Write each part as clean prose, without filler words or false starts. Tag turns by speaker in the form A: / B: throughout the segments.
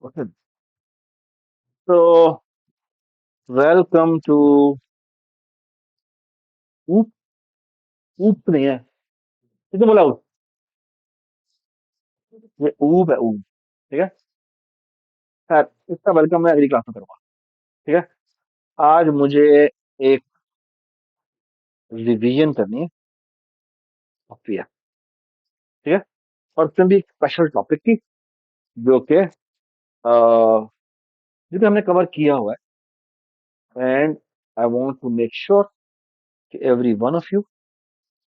A: Okay. So, welcome to ऊप ऊप नहीं है, किसने बोला ऊप? ये ऊप है, ऊप। ठीक है। खैर, इसका वेलकम मैं अगली क्लास में करूंगा। ठीक है। आज मुझे एक रिवीजन करनी है सॉफ्टवेयर। ठीक है। और उसमें भी एक स्पेशल टॉपिक की, जो कि जिसे हमने कवर किया हुआ है, and I want to make sure कि every one of you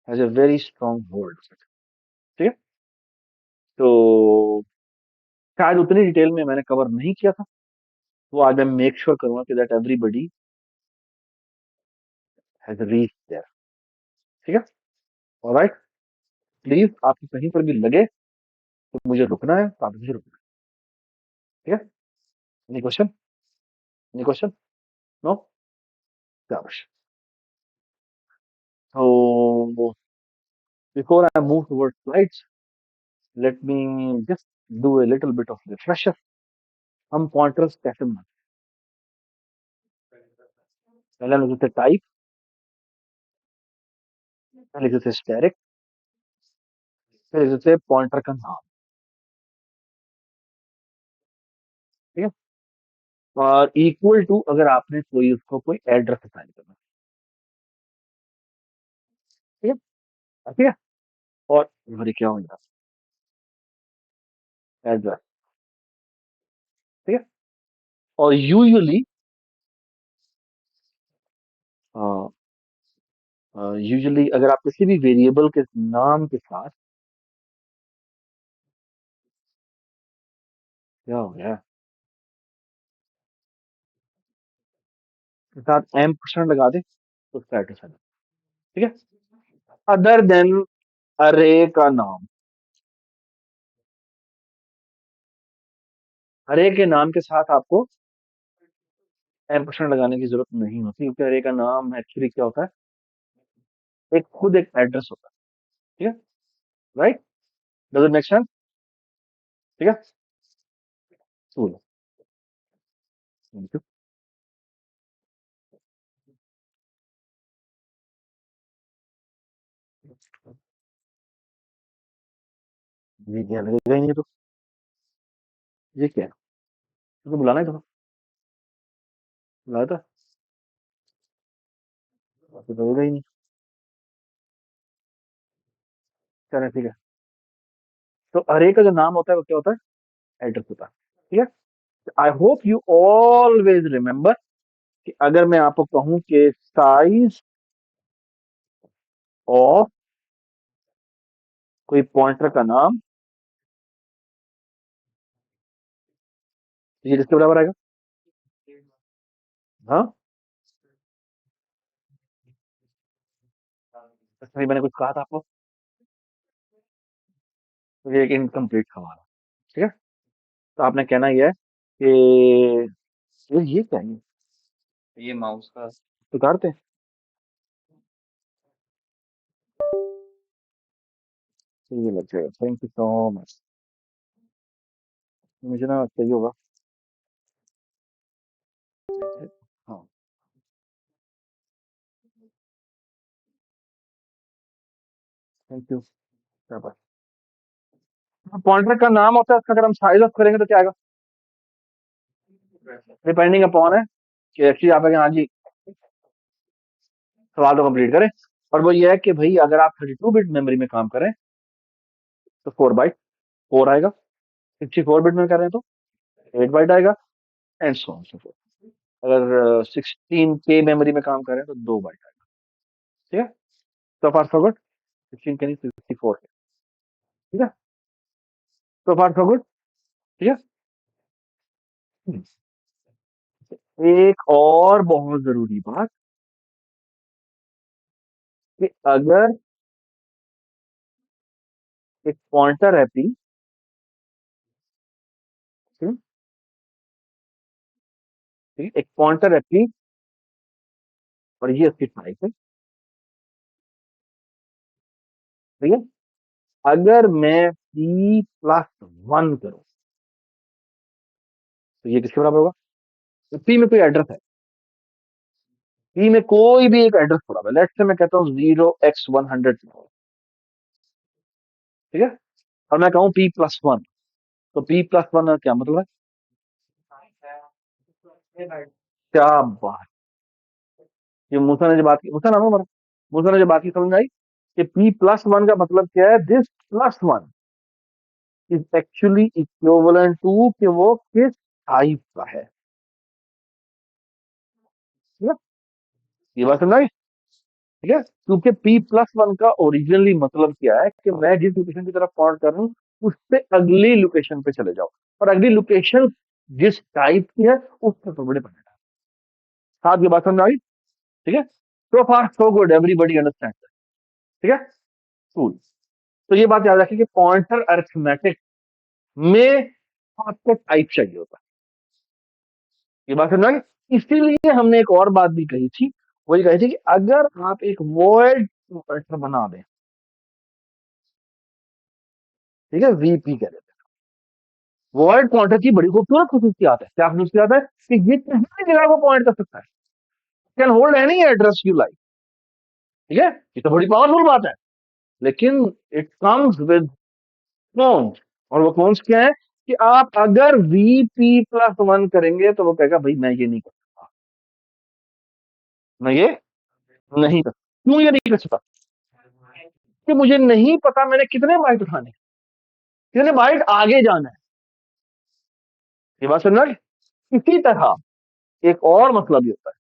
A: has a very strong hold. ठीक है। तो शायद उतनी डिटेल में मैंने कवर नहीं किया था, वो आज मैं मेक श्योर करूंगा कि that everybody has reach there. ठीक है। ऑलराइट। प्लीज, आपको कहीं पर भी लगे तो मुझे रुकना है, तो आप मुझे रुकना है। ठीक है। Any question? Any question? No? शाबाश। So before I move towards slides, let me just do a little bit of refresher. हम पॉइंटर्स कैसे बनाते हैं? पहले हम लिखते टाइप, फिर लिखते स्टैटिक, फिर लिखते पॉइंटर का नाम। ठीक है। और इक्वल टू अगर आपने कोई उसको कोई एड्रेस असाइन करना। ठीक है। ठीक है। और सॉरी, क्या हो जाता है एड्रेस। ठीक है। और यूजुअली अगर आप किसी भी वेरिएबल के नाम के साथ, क्या हो गया, के साथ एम परसेंट लगा दे तो उसका एड्रेस है। ठीक है। अदर देन अरे का नाम, अरे के नाम के साथ आपको एम परसेंट लगाने की जरूरत नहीं होती, क्योंकि अरे का नाम एक्चुअली क्या होता है, एक खुद एक एड्रेस होता है। ठीक है। Right. Does it make sense? ठीक है। Cool. Thank you. ये क्या लगेगा ही नहीं तो, ये क्या है? तो बुलाना है तो बुलाया था, तो लगेगा ही नहीं। चलो ठीक है। तो अरे का जो नाम होता है वो क्या होता है, एड्रेस होता है। ठीक है। I hope you always remember कि अगर मैं आपको कहूं कि साइज ऑफ कोई पॉइंटर का नाम, ये किसके बराबर आएगा? हाँ। अच्छा, मैंने कुछ कहा था आपको, तो ये एक इनकम्प्लीट सवाल है। ठीक है। तो आपने कहना ये है कि ये क्या है, ये माउस का उतारते हैं। तो ये लग जाएगा, थैंक यू सो मच। मुझे ना चाहिए होगा। हाँ। Thank you. पॉइंटर का नाम होता है, उसका अगर हम साइज ऑफ करेंगे तो क्या आएगा? डिपेंडिंग अपॉन है कि एक्चुअली आप हाँ जी, सवाल तो कंप्लीट करें। और वो ये है कि भाई अगर आप 32 बिट मेमोरी में काम करें तो 4 बाइट 4 आएगा। 64 बिट में कर रहे हैं तो 8 बाइट आएगा, and so on so fourth. अगर 16K मेमोरी में काम करें तो 2 बाइट आएगा। ठीक है। So far so good. 16 के नहीं, 64 के। ठीक है। So far so good. ठीक है। एक और बहुत जरूरी बात, कि अगर एक पॉइंटर है पी, एक पॉइंटर है पी, और ये उसकी टाइप है। ठीक है। अगर मैं p+1 करूं, तो ये किसके बराबर होगा? तो पी में कोई एड्रेस है, पी में कोई भी एक एड्रेस पड़ा हुआ है, लेट्स से मैं कहता हूँ 0x100, ठीक है, और मैं कहूँ P+1, तो P+1 का क्या मतलब है? क्या बात, ये मूसा ने जो बात की, मूसा नाम है हमारा, मूसा ने जो बात की समझ में आई कि P+1 का मतलब क्या है? This +1 is actually equivalent to कि वो किस टाइप का है, ठीक है? ये बात समझ आई, ठीक है, क्योंकि P+1 का ओरिजिनली मतलब क्या है कि मैं जिस लोकेशन की तरफ पॉइंट कर रहा हूँ उससे अगली लोकेशन पे चले जाओ, और अगली लोकेशन जिस टाइप की है उससे तो बड़े पड़े, साथ ये बात समझ में आई, ठीक है? So far so good, everybody understand, ठीक है, कूल। तो ये बात याद रखिए कि पॉइंटर अरिथमेटिक में आपको टाइप चाहिए होता है, ये बात समझ में आई। इसीलिए हमने एक और बात भी कही थी, वो ये कही थी कि अगर आप एक वॉइड पॉइंटर बना दें, ठीक है, वीपी कह देते हैं, वॉइड पॉइंटर की बड़ी खूबसूरत खसूसियात है, क्या खसूसियात है? कि ये कहीं भी जगह को पॉइंट कर सकता है, can hold any address you like, ठीक है, ये तो बड़ी पावरफुल बात है, लेकिन इट कम्स विद कॉन्स, और वो कॉन्स क्या है? कि आप अगर VP+1 करेंगे तो वो कहेगा भाई मैं ये नहीं कर सकता, मैं ये नहीं कर, क्यों ये नहीं कर सकता? कि मुझे नहीं पता मैंने कितने बाइट उठाने, कितने बाइट आगे जाना है, ये बात समझ में? इसी तरह एक और मतलब भी होता है,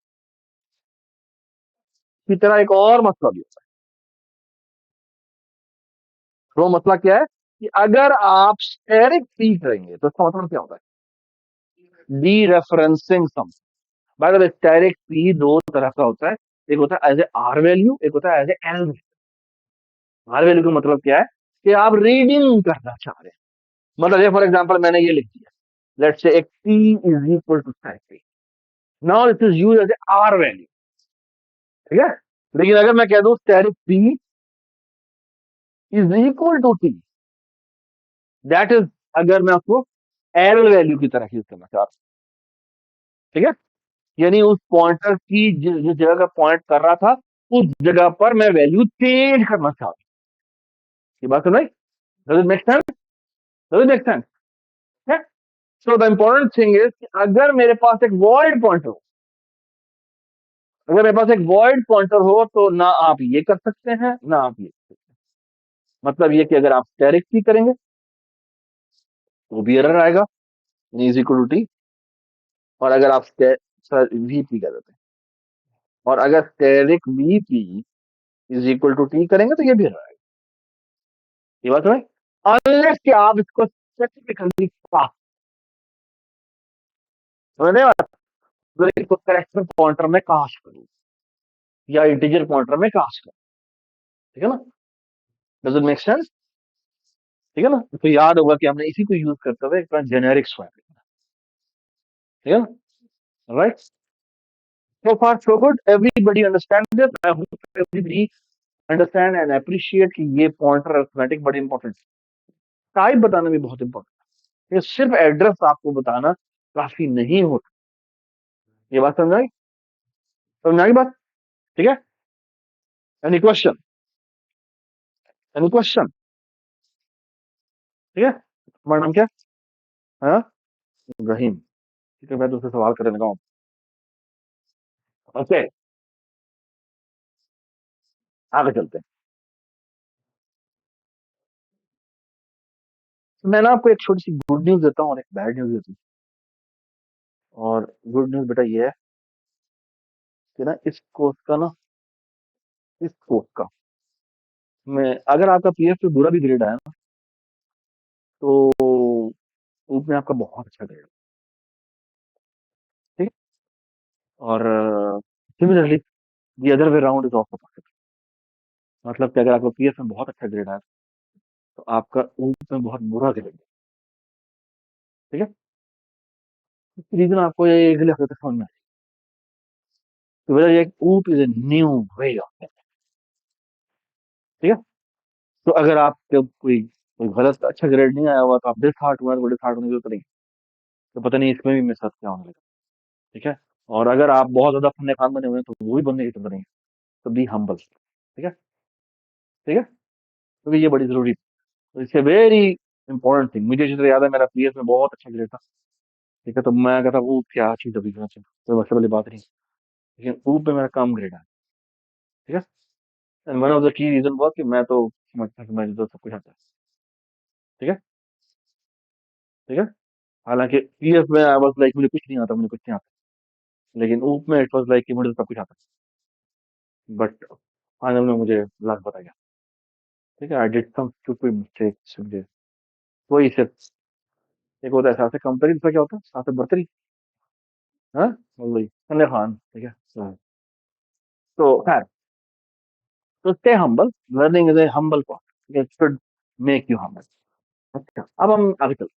A: इसी तरह एक और मतलब भी होता है, वो मतलब क्या है? कि अगर आप स्टेरिक पी करेंगे तो इसका मतलब क्या होता है? Dereferencing some, by the way asterisk p दो तरह का होता है, एक होता है एज ए आर वैल्यू, एक होता है as a L. R value का मतलब क्या है? कि आप रीडिंग करना चाह रहे हैं, मतलब ये फॉर एग्जांपल मैंने ये लिख दिया, लेट्स से एक P is equal to asterisk P, now it is use as a R value, ठीक है, लेकिन अगर मैं कह दूं asterisk P is equal to T, that is, अगर मैं उसको एल वैल्यू की तरह यूज करना चाह रहा हूं, ठीक है, यानी उस पॉइंटर की जिस जगह का पॉइंट कर रहा था उस जगह पर मैं वैल्यू चेंज करना चाह रहा हूं, ये बात सुन रही? Does it make sense? Does it make sense? So the important thing is कि अगर मेरे पास एक वॉइड पॉइंटर हो, अगर मेरे पास एक वॉइड पॉइंटर हो तो ना आप ये कर सकते हैं ना आप ये कर सकते हैं, मतलब ये कि अगर आप स्टेरिक पी करेंगे तो भी एरर आएगा, इज इक्वल टू टी, और अगर आप वीपी कर देते हैं, और अगर asterisk VP is equal to T करेंगे तो ये भी एरर आएगा, ये बात समझ? अनलेस कि आप इसको स्पेसिफिकली पास, समझ रहे हो? अगर इसको कैरेक्टर पॉइंटर में कास्ट करूं या इंटीजर पॉइंटर में कास्ट करूं, ठीक है ना? Does it make sense? ठीक है ना? तो याद होगा कि हमने इसी को यूज करते हुए एक जेनेरिक स्वैप, ठीक है ना? Right, so far so good, everybody understand this, I hope everybody understand and appreciate कि ये पॉइंटर अरिथमेटिक बड़ी इंपॉर्टेंट, टाइप बताना भी बहुत इंपॉर्टेंट, ये सिर्फ एड्रेस आपको बताना काफी नहीं होता, ये बात समझ आई? समझ आई बात? ठीक है, एनी क्वेश्चन? Any question? ठीक है, तुम्हारा नाम क्या है? हाँ, इब्राहिम, ठीक है, मैं तुझसे सवाल करने लगा हूँ, ओके, आगे चलते हैं। तो मैं ना आपको एक छोटी सी गुड न्यूज देता हूँ और एक बैड न्यूज देता हूँ, और गुड न्यूज बेटा ये है कि ना इस कोर्स का ना, इस कोर्स का मैं, अगर आपका पीएफ पे बुरा भी ग्रेड आया ना तो उसमें आपका बहुत अच्छा ग्रेड, ठीक है, और similarly the other way round is also possible, मतलब कि अगर आपका पीएफ में बहुत अच्छा ग्रेड आया तो आपका ऊप में बहुत बुरा ग्रेड, ठीक है, रीजन आपको ये इजीली हफ्ते तक समझ में आए, तो वजह ये ऊप is a new way of, ठीक है, तो अगर आपके कोई कोई गलत अच्छा ग्रेड नहीं आया हुआ तो आप डिसहार्ट हुआ, तो डिसहार्ट होने की जरूरत नहीं, तो पता नहीं इसमें भी मेरे साथ क्या होने लगा। ठीक है। और अगर आप बहुत ज्यादा फन्ने खान बने हुए हैं तो वो भी बनने की जरूरत नहीं है। तो बी हम्बल। ठीक है। ठीक है। क्योंकि ये बड़ी जरूरी है। It's a very important thing. मुझे जितना याद है मेरा पीएस में बहुत अच्छा ग्रेड था। ठीक है। तो मैं कहता वो क्या चीज अभी करना चाहिए, कोई मसले वाली बात नहीं। लेकिन ऊप पे मेरा कम ग्रेड है। ठीक है। And one of the key reason was कि मैं तो समझता कि मुझे तो सब कुछ आता है। ठीक है। ठीक है। हालांकि पीएफ में आई वाज लाइक मुझे कुछ नहीं आता, मुझे कुछ नहीं आता। लेकिन ऊप में इट वाज लाइक कि मुझे तो सब कुछ आता है। बट फाइनल में मुझे लक पता गया। ठीक है। I did some stupid mistakes मुझे। वही सिर्फ एक होता है साथ से कंपेरिजन से क्या होता है, साथ से बर्तरी। हाँ। वही सन्ने खान। ठीक है। तो खैर, तो stay humble. Learning is a humble process, it should make you humble. अच्छा, अब हम आगे चलते हैं।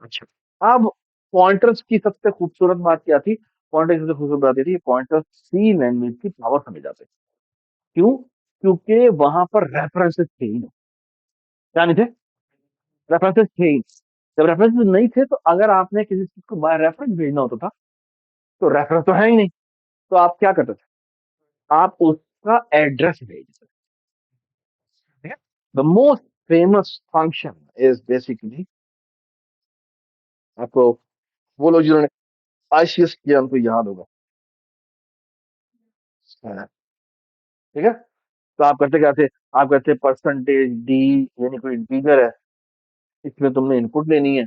A: अच्छा, अब पॉइंटर्स की सबसे खूबसूरत बात क्या थी? पॉइंटर की सबसे खूबसूरत बात ये थी, पॉइंटर सी लैंग्वेज की पावर समझ जाते हैं। क्यों? क्योंकि वहां पर रेफरेंसेस थे ही नहीं। क्या नहीं थे? रेफरेंसेस थे ही नहीं। जब रेफरेंसेस नहीं थे तो अगर आपने किसी चीज को बाय रेफरेंस भेजना होता था, तो रेफरेंस तो है ही नहीं। तो आप क्या करते थे? आप उसका एड्रेस भेजते थे। ठीक है। The most famous function is basically, आपको वो लोग जिन्होंने आईसीएस किया उनको याद होगा। हाँ, ठीक है। तो आप करते क्या थे? आप कहते परसेंटेज डी, यानी कोई इंटीजर है, इसमें तुमने इनपुट लेनी है,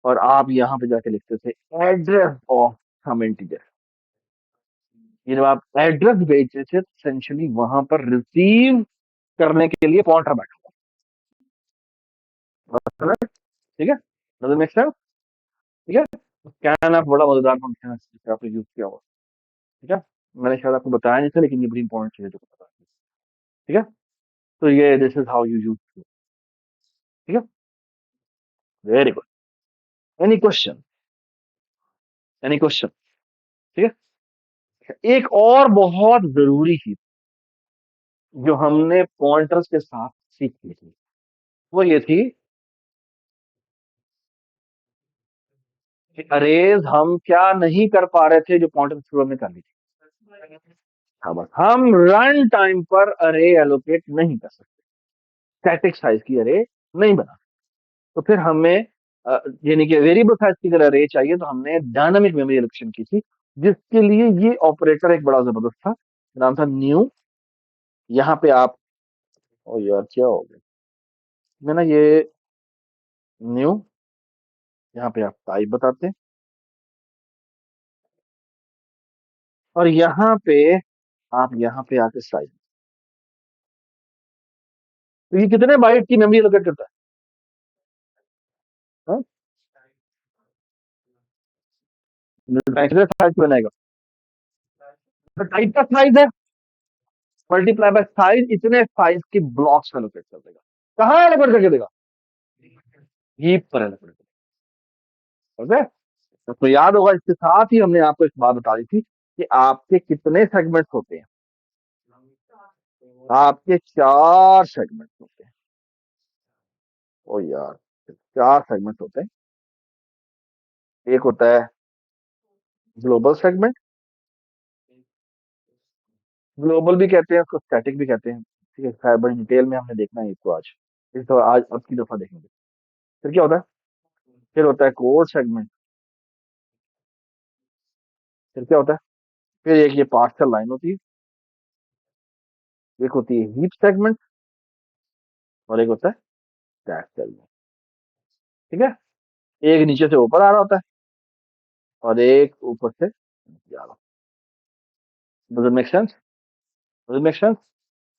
A: और आप यहाँ पे जाके लिखते थे एड्रेस ऑफ सम इंटीजर। ये जब आप एड्रेस भेजते थे, एसेंशियली वहां पर रिसीव करने के लिए पॉइंटर बैठा हुआ है। ठीक है। Does make sense? ठीक है। स्कैन ऑफ बड़ा मजेदार फंक्शन है जिसे आपने यूज किया हुआ। ठीक है। मैंने शायद आपको बताया नहीं था, लेकिन ये बड़ी इंपॉर्टेंट चीज है जो पता है। ठीक है। तो ये this is how you use. ठीक है। Very good. Any question? Any question? ठीक है। एक और बहुत जरूरी चीज जो हमने पॉइंटर्स के साथ सीखी थी, वो ये थी कि अरेज हम क्या नहीं कर पा रहे थे जो पॉइंटर के थ्रू हमने कर ली थी। हाँ, बस हम रन टाइम पर अरे एलोकेट नहीं कर सकते, स्टैटिक साइज की अरे नहीं बना। तो फिर हमें यानी कि वेरिएबल साइज की अगर अरे चाहिए तो हमने डायनामिक मेमोरी एलोकेशन की थी, जिसके लिए ये ऑपरेटर एक बड़ा जबरदस्त था, नाम था न्यू। यहाँ पे आप, ओ यार क्या हो गया, मैं ना ये न्यू, यहाँ पे आप टाइप बताते हैं, और यहाँ पे आप यहाँ पे आके साइज। तो ये कितने बाइट की मेमोरी एलोकेट करता है? कितने साइज बनाएगा? तो टाइप का साइज है, मल्टीप्लाई बाय साइज, इतने साइज की ब्लॉक्स एलोकेट कर देगा। कहाँ एलोकेट करके देगा? हीप पर एलोकेट कर। ओके। तो याद होगा, इसके साथ ही हमने आपको एक बात बता दी थी कि आपके कितने सेगमेंट्स होते हैं। आपके चार सेगमेंट्स होते हैं। ओ यार, चार सेगमेंट्स होते हैं। एक होता है ग्लोबल सेगमेंट। ग्लोबल भी कहते हैं उसको, स्टैटिक भी कहते हैं। ठीक है। खैर बड़ी डिटेल में हमने देखना है इसको आज, इस दफा, आज अब की दफा देखेंगे। फिर क्या होता है? फिर होता है कोड सेगमेंट। फिर क्या होता है? फिर एक ये पार्शियल लाइन होती है। एक होती है हीप सेगमेंट, और एक होता है स्टैक सेगमेंट। ठीक है। एक नीचे से ऊपर आ रहा होता है, और एक ऊपर से नीचे आ रहा होता है। Does it make sense? Does it make sense?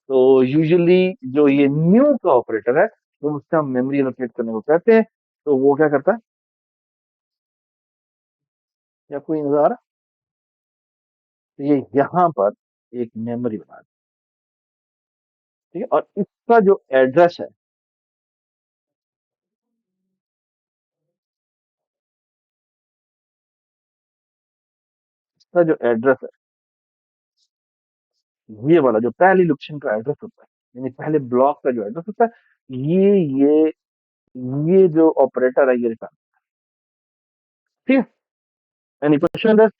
A: तो यूजुअली जो ये न्यू का ऑपरेटर है, वो उससे हम मेमोरी एलोकेट करने को कहते हैं। तो वो क्या करता है? या कोई नजर आ रहा है? तो ये यहाँ पर एक मेमोरी बना दी। ठीक है। और इसका जो एड्रेस है, इसका जो एड्रेस है, ये वाला जो पहली लोकेशन का एड्रेस होता है, यानी पहले ब्लॉक का जो एड्रेस होता है, ये ये जो ऑपरेटर है ये रिटर्न। ठीक है, एनी क्वेश्चन दस,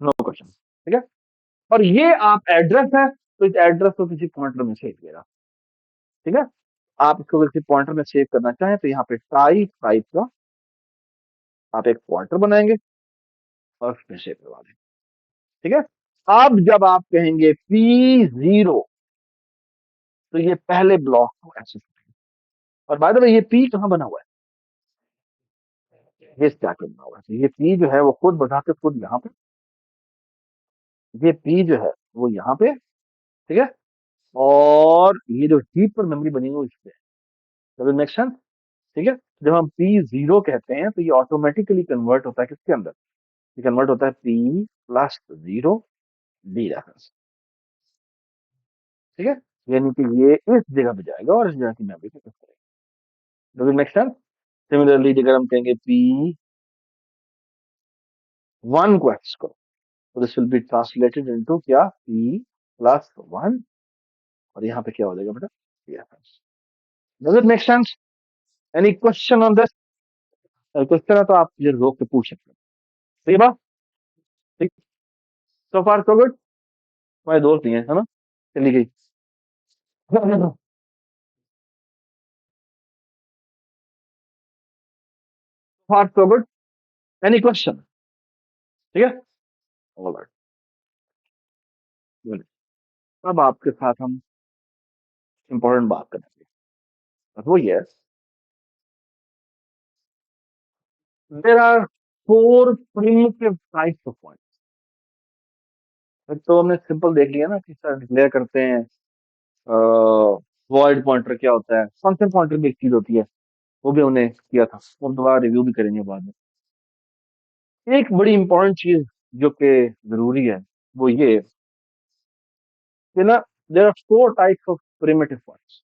A: नो क्वेश्चन, ठीक है। और ये आप एड्रेस है, तो इस एड्रेस को किसी पॉइंटर में सेव कीजिएगा, ठीक है। आप इसको किसी पॉइंटर में सेव करना चाहें तो यहाँ पे टाइप का आप एक पॉइंटर बनाएंगे और उसमें सेव करवा देंगे, ठीक है। अब जब आप कहेंगे P0, तो ये पहले ब्लॉक को एक्सेस करेंगे। और बाय द वे, ये पी कहाँ बना हुआ है, ये स्टैक में बना हुआ है, तो ये पी जो है वो खुद बढ़ा के खुद यहाँ पे, ये पी जो है वो यहाँ पे, ठीक है। और ये जो हीप पर मेमोरी बनी हुई है इस पे, मेक सेंस, ठीक है। जब हम P0 कहते हैं तो ये ऑटोमेटिकली कन्वर्ट होता है किसके अंदर, ये कन्वर्ट होता है P+0 डी रेफरेंस, ठीक है। यानी कि ये इस जगह पे जाएगा और इस जगह की मेमोरी पे करेगा। Does it make sense? Similarly अगर हम कहेंगे P1 को एक्सेस करो, तो this will be translated into क्या, P+1, और यहाँ पे क्या हो जाएगा बेटा, reference. Does it make sense? Any question on this? Question है तो आप ये रोक के पूछ सकते हैं, सही बात, ठीक। सो फार सो गुड, हमारे दोस्त नहीं है ना, चली गई। फार सो गुड, एनी क्वेश्चन, ठीक है, ऑलराइट, गुड। अब आपके साथ हम इंपॉर्टेंट बात करेंगे, और वो ये, there are four primitive types of point. तो हमने सिंपल देख लिया ना, किस तरह डिक्लेयर करते हैं, वॉइड पॉइंटर क्या होता है, फंक्शन पॉइंटर भी एक चीज होती है, वो भी हमने किया था, वो दोबारा रिव्यू भी करेंगे बाद में। एक बड़ी इंपॉर्टेंट चीज जो कि जरूरी है, वो ये कि ना, there are four types of primitive points.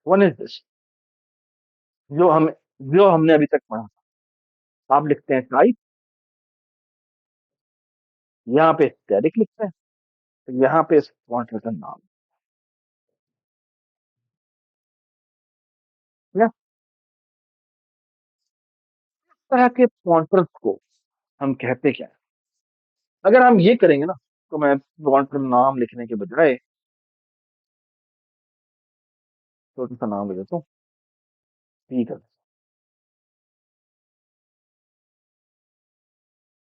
A: One is this, जो हम जो हमने अभी तक पढ़ा था, आप लिखते हैं टाइप, यहाँ पे स्टैटिक लिखते हैं, तो यहाँ पे इस पॉइंटर का नाम, ठीक है। इस तरह के पॉइंटर्स को हम कहते क्या है, अगर हम ये करेंगे ना, तो मैं पॉइंटर नाम लिखने के बजाय छोटा सा नाम लिख देता हूँ, ठीक है,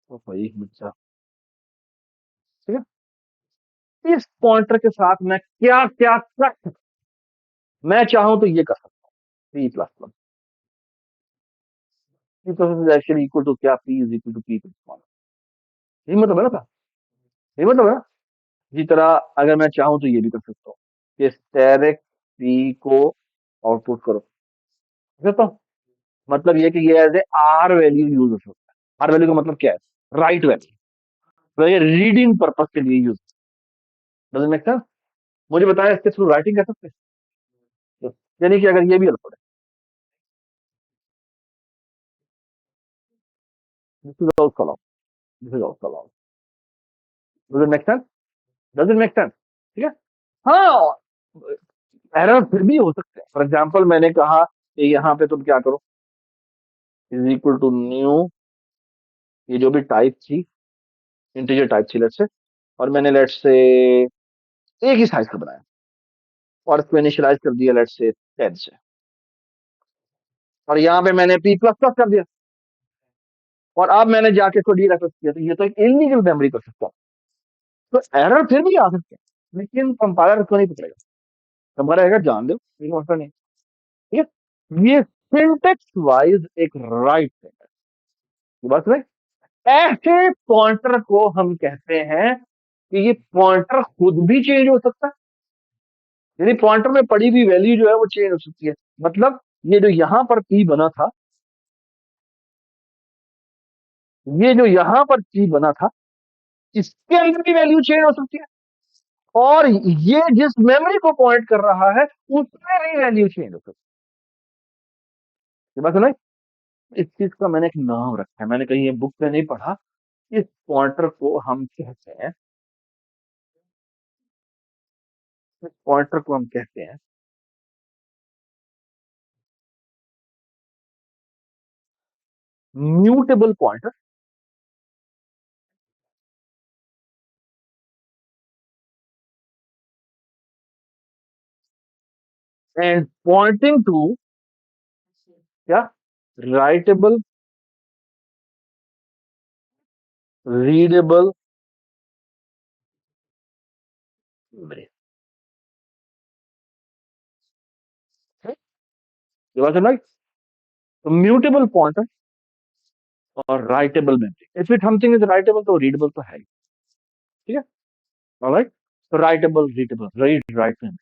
A: तो भाई बच्चा, ठीक है। इस पॉइंटर के साथ मैं क्या क्या कर सकता हूं? मैं चाहूं तो ये कर सकता हूँ, P++, P++ actually equal to क्या, P is equal to P++, यही मतलब है ना, यही मतलब है ना। इसी तरह अगर मैं चाहूं तो ये भी कर सकता हूँ कि स्टेरिक P को आउटपुट करो, कर सकता हूँ। मतलब ये कि ये as a R value use हो सकता है, आर वैल्यू का मतलब क्या है, राइट वैल्यू, तो ये रीडिंग पर्पज के लिए यूज, डज मेक सेंस? मुझे बताया इसके थ्रू राइटिंग कर सकते हैं, यानी कि अगर ये भी अलाउड है, this is also allowed, this is also allowed, does it make sense? Does it make sense? ठीक है। हाँ, एरर फिर भी हो सकते हैं, फॉर एग्जाम्पल मैंने कहा कि यहाँ पे तुम क्या करो, इज इक्वल टू न्यू, ये जो भी टाइप थी, इंटीजर टाइप थी लेट्स से, और मैंने लेट्स से एक ही साइज का बनाया और इसको इनिशियलाइज कर दिया लेट्स से 10 से, और यहाँ पे मैंने P++ कर दिया, और अब मैंने जाके इसको डी रेफरेंस किया, तो ये तो एक इलीगल मेमोरी कर सकता है, तो एरर फिर भी आ सकते हैं, लेकिन कंपाइलर को नहीं पकड़ेगा, कंपाइलर अगर जान दो कोई मसला नहीं, ठीक है। ये सिंटेक्स वाइज एक राइट है, ये बात है। ऐसे पॉइंटर को हम कहते हैं कि ये पॉइंटर खुद भी चेंज हो सकता है, यानी पॉइंटर में पड़ी हुई वैल्यू जो है वो चेंज हो सकती है, मतलब ये जो यहां पर पी बना था, ये जो यहां पर पी बना था, इसके अंदर भी वैल्यू चेंज हो सकती है, और ये जिस मेमोरी को पॉइंट कर रहा है उसमें भी वैल्यू चेंज हो सकती है, ये बात सुना। इस चीज का मैंने एक नाम रखा है, मैंने कहीं ये बुक में नहीं पढ़ा, इस पॉइंटर को हम कहते हैं, इस पॉइंटर को हम कहते हैं mutable pointer and pointing to क्या राइटेबल रीडेबल मेमोरी। ये बात समझ। तो म्यूटेबल पॉइंटर और writable memory, if it something is writable तो रीडेबल तो है ही। ठीक है। ऑलराइट। तो writable readable read write memory,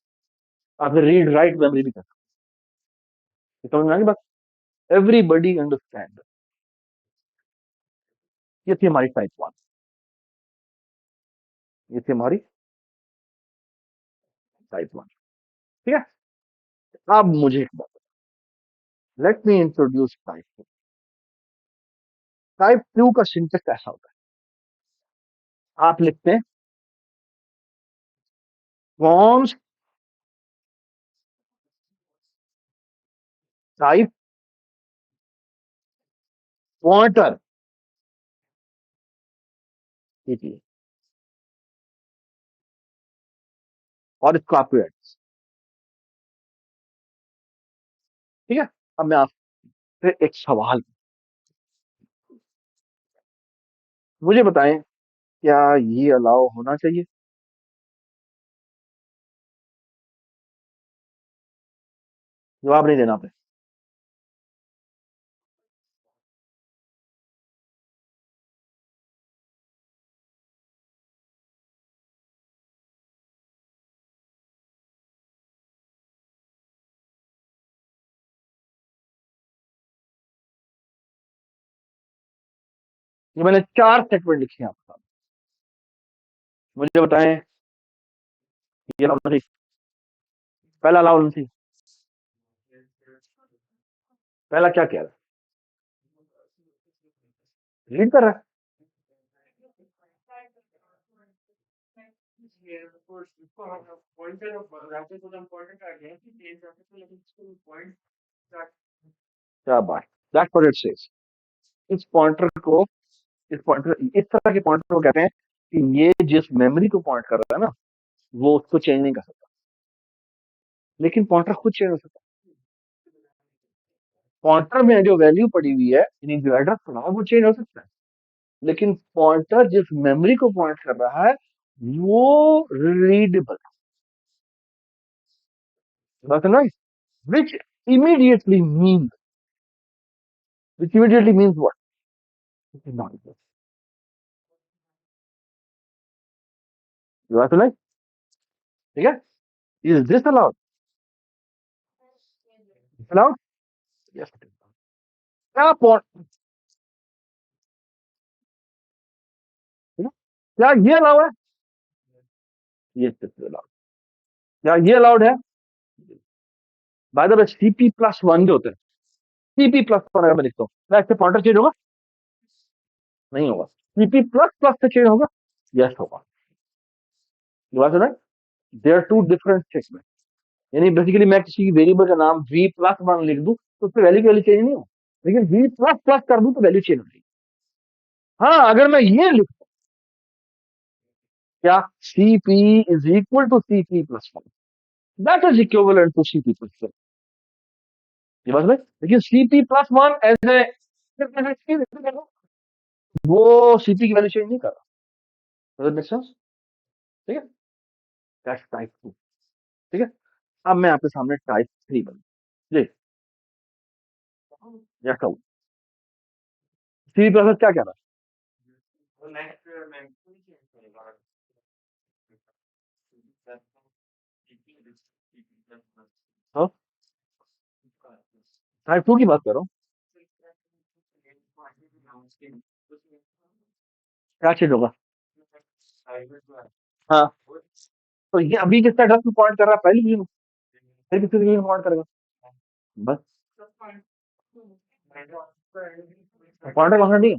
A: आप रीड राइट मेमोरी भी कर सकते हैं। समझ में आ गई बात। Everybody understand. ये थी हमारी टाइप 1। ये थी हमारी टाइप 1। ठीक है। अब मुझे एक बात, let me introduce type 2। Type 2 का सिंटेक्स ऐसा होता है, आप लिखते हैं कॉन्स टाइप पॉइंटर, और इसको आपको एड्रेस। ठीक है। अब मैं आपसे एक सवाल, मुझे बताएं क्या ये अलाउ होना चाहिए? जवाब नहीं देना आपने। ये मैंने 4 स्टेटमेंट लिखे हैं आपके सामने। मुझे बताएं ये अलाउ नहीं, पहला अलाउ नहीं, पहला क्या कह रहा है, रीड कर रहा है। क्या बात, दैट्स व्हाट इट सेज। इस पॉइंटर को, इस पॉइंटर, इस तरह के पॉइंटर को कहते हैं कि ये जिस मेमोरी को पॉइंट कर रहा है ना, वो उसको चेंज नहीं कर सकता, लेकिन पॉइंटर खुद चेंज हो सकता है। पॉइंटर में जो वैल्यू पड़ी हुई है, यानी जो एड्रेस पड़ा है, वो चेंज हो सकता है, लेकिन पॉइंटर जिस मेमोरी को पॉइंट कर रहा है वो रीडेबल। बात है ना। Which immediately mean, which immediately means what, not. बात है ना। ठीक है। Is this allowed? Allowed? Yes. क्या पॉइंट, क्या ये अलाउड है? ये अलाउड। क्या ये अलाउड है? बाय द वे CP+1 जो होते हैं, CP+1 अगर मैं लिखता हूँ, क्या इससे पॉइंटर चेंज होगा? नहीं होगा। CP++ से चेंज होगा? यस होगा। ये बात है ना। There are two different statement. यानी बेसिकली मैं किसी वेरिएबल का नाम V+1 लिख दूं तो उससे वैल्यू की वैल्यू चेंज नहीं हो, लेकिन V++ कर दूं तो वैल्यू चेंज हो जाएगी। हाँ, अगर मैं ये लिख, क्या CP is equal to CP+1, that is equivalent to CP+1। ये बात है। लेकिन CP+1 एज ए, वो CP की वैल्यू चेंज नहीं कर रहा। Does it make sense? ठीक है। That's type 2। ठीक है। अब मैं आपके सामने टाइप 3 बन जी, या कहूँ CP++ क्या कह रहा है? टाइप 2 की बात कर रहा हूँ। क्या चीज होगा? हाँ। तो ये अभी किसका एड्रेस में पॉइंट कर रहा है, पहली चीज, फिर किसी चीज में पॉइंट करेगा, बस। पॉइंटर कॉन्स्टेंट नहीं है।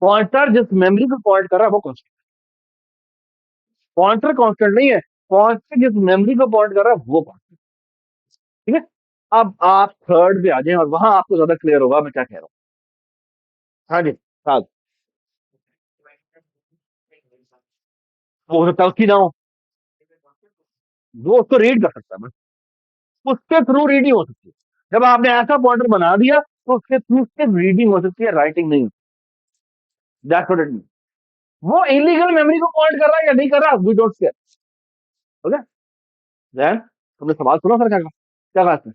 A: पॉइंटर जिस मेमोरी को पॉइंट कर रहा है वो कॉन्स्टेंट, पॉइंटर कांस्टेंट नहीं है। पॉइंटर जिस मेमोरी को पॉइंट कर रहा है वो कांस्टेंट। ठीक है। अब आप थर्ड पे आ जाएं और वहां आपको ज्यादा क्लियर होगा मैं क्या कह रहा हूं। हाँ जी। हाँ, वो हो सकता है उसकी ना हो, वो उसको रीड कर सकता है बस, उसके थ्रू रीडिंग हो सकती है। जब आपने ऐसा पॉइंटर बना दिया तो उसके थ्रू सिर्फ रीडिंग हो सकती है, राइटिंग नहीं होती। That's what it mean. वो इलीगल मेमोरी को पॉइंट कर रहा है या नहीं कर रहा, we don't care. Okay. Then तुमने सवाल सुना सर, क्या कहा, क्या कहा इसने?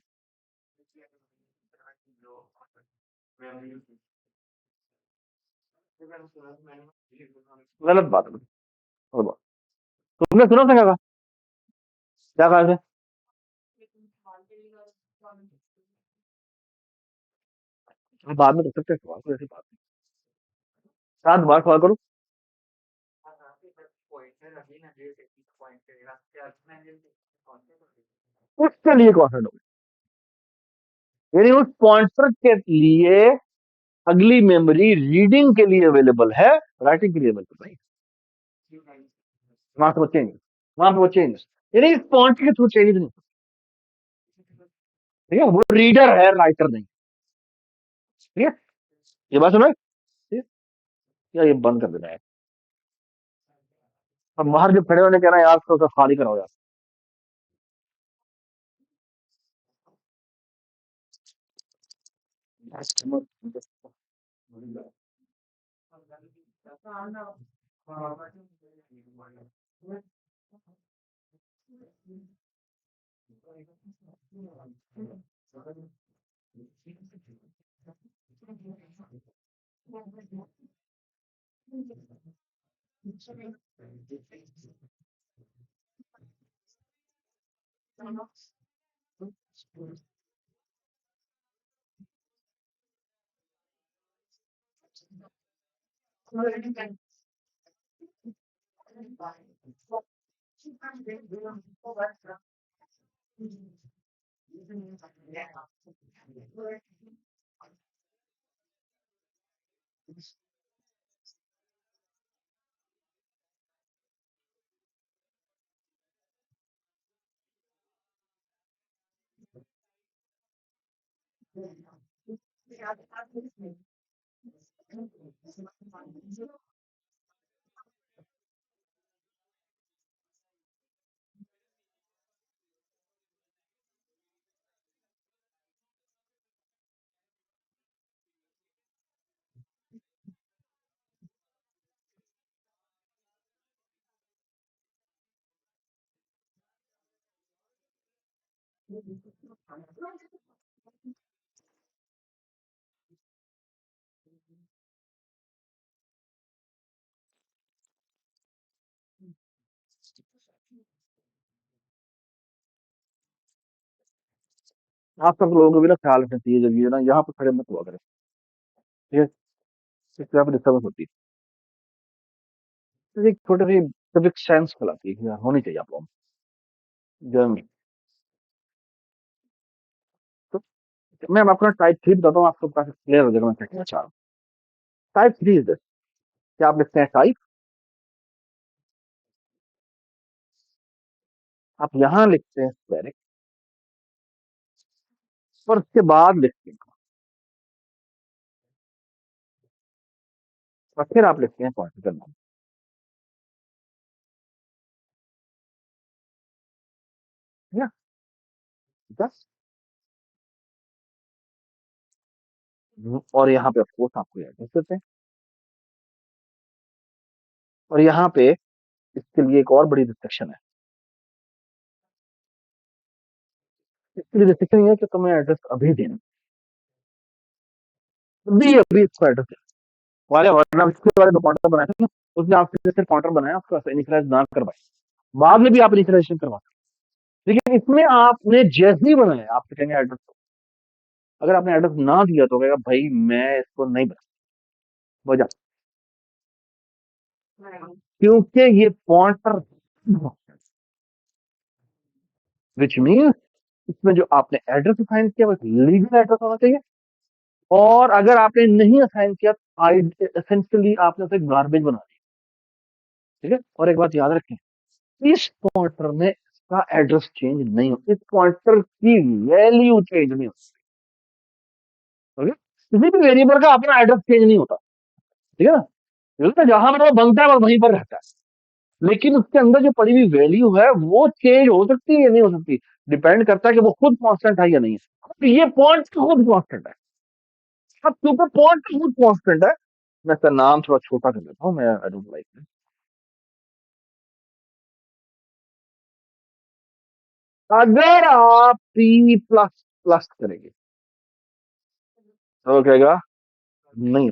A: गलत बात है, गलत बात। तुमने सुना था क्या कहा, क्या कहा इसने? आप बाद में कर सकते हैं सवाल, कोई ऐसी बात नहीं। सात बार सवाल करो। उसके लिए कौन सा डोमेन, यानी उस पॉइंटर के लिए अगली मेमोरी रीडिंग के लिए अवेलेबल है, राइटिंग के लिए अवेलेबल नहीं। वहां से वो चेंज, वहां पे वो चेंज, यानी इस पॉइंट के थ्रू चेंज नहीं। ठीक है, वो रीडर है, राइटर नहीं। ठीक है, ये बात सुनो। ठीक है, या ये बंद कर देना है। अब बाहर जो खड़े होने कह रहे हैं यार, तो खाली कराओ यार। आप सब लोगों को भी ना ख्याल रखना चाहिए, जब ये ना यहाँ पे खड़े मत हुआ करें। ठीक है, इससे आप डिस्टर्बेंस होती है, तो एक छोटी सी सिविक सेंस फैलाती है कि यार होनी चाहिए आप लोगों में। तो मैं आपको टाइप थ्री बताता हूँ, आपको काफी क्लियर हो जाएगा मैं क्या कहना चाह रहा हूँ। टाइप थ्री इज दिस, क्या आप लिखते हैं टाइप, आप यहाँ लिखते हैं स्क्वेरिक, और उसके बाद लिखते हैं, और फिर आप लिखते हैं पॉइंटर नाम। ठीक है, बस। और यहाँ पे ऑफकोर्स आपको एड्रेस देते हैं, और यहाँ पे इसके लिए एक और बड़ी रिस्ट्रिक्शन है। इसके लिए रिस्ट्रिक्शन ये है कि तुम्हें एड्रेस अभी देना, अभी अभी इसको एड्रेस देना। वाले वरना इसके वाले दो काउंटर बनाए थे ना, उसने आपसे जैसे काउंटर बनाया, उसका इनिशियलाइज ना करवाए, बाद में भी आप इनिशियलाइजेशन करवा सकते हैं। लेकिन इसमें आपने जैसे ही बनाया, आपसे कहेंगे एड्रेस, अगर आपने एड्रेस ना दिया तो कहेगा भाई मैं इसको नहीं बता, वजह क्योंकि ये पॉइंटर, विच मीन इसमें जो आपने एड्रेस असाइन किया वो लीगल एड्रेस होना चाहिए, और अगर आपने नहीं असाइन किया तो एसेंशियली आपने उसे गार्बेज बना दिया। ठीक है, और एक बात याद रखें, इस पॉइंटर में इसका एड्रेस चेंज नहीं हो, इस पॉइंटर की वैल्यू चेंज नहीं होती। किसी भी वेरिएबल का अपना एड्रेस चेंज नहीं होता। ठीक है ना? तो जहां पर वो बनता है वो वहीं पर रहता है, लेकिन उसके अंदर जो पड़ी हुई वैल्यू है वो चेंज हो सकती है या नहीं हो सकती, डिपेंड करता है कि वो खुद कांस्टेंट है या नहीं है। अब ये पॉइंट खुद कांस्टेंट है। अब क्योंकि पॉइंट खुद कांस्टेंट है, मैं इसका नाम थोड़ा छोटा कर देता हूँ, मैं आई डोंट लाइक। अगर आप पी प्लस प्लस करेंगे तो वो कहेगा नहीं।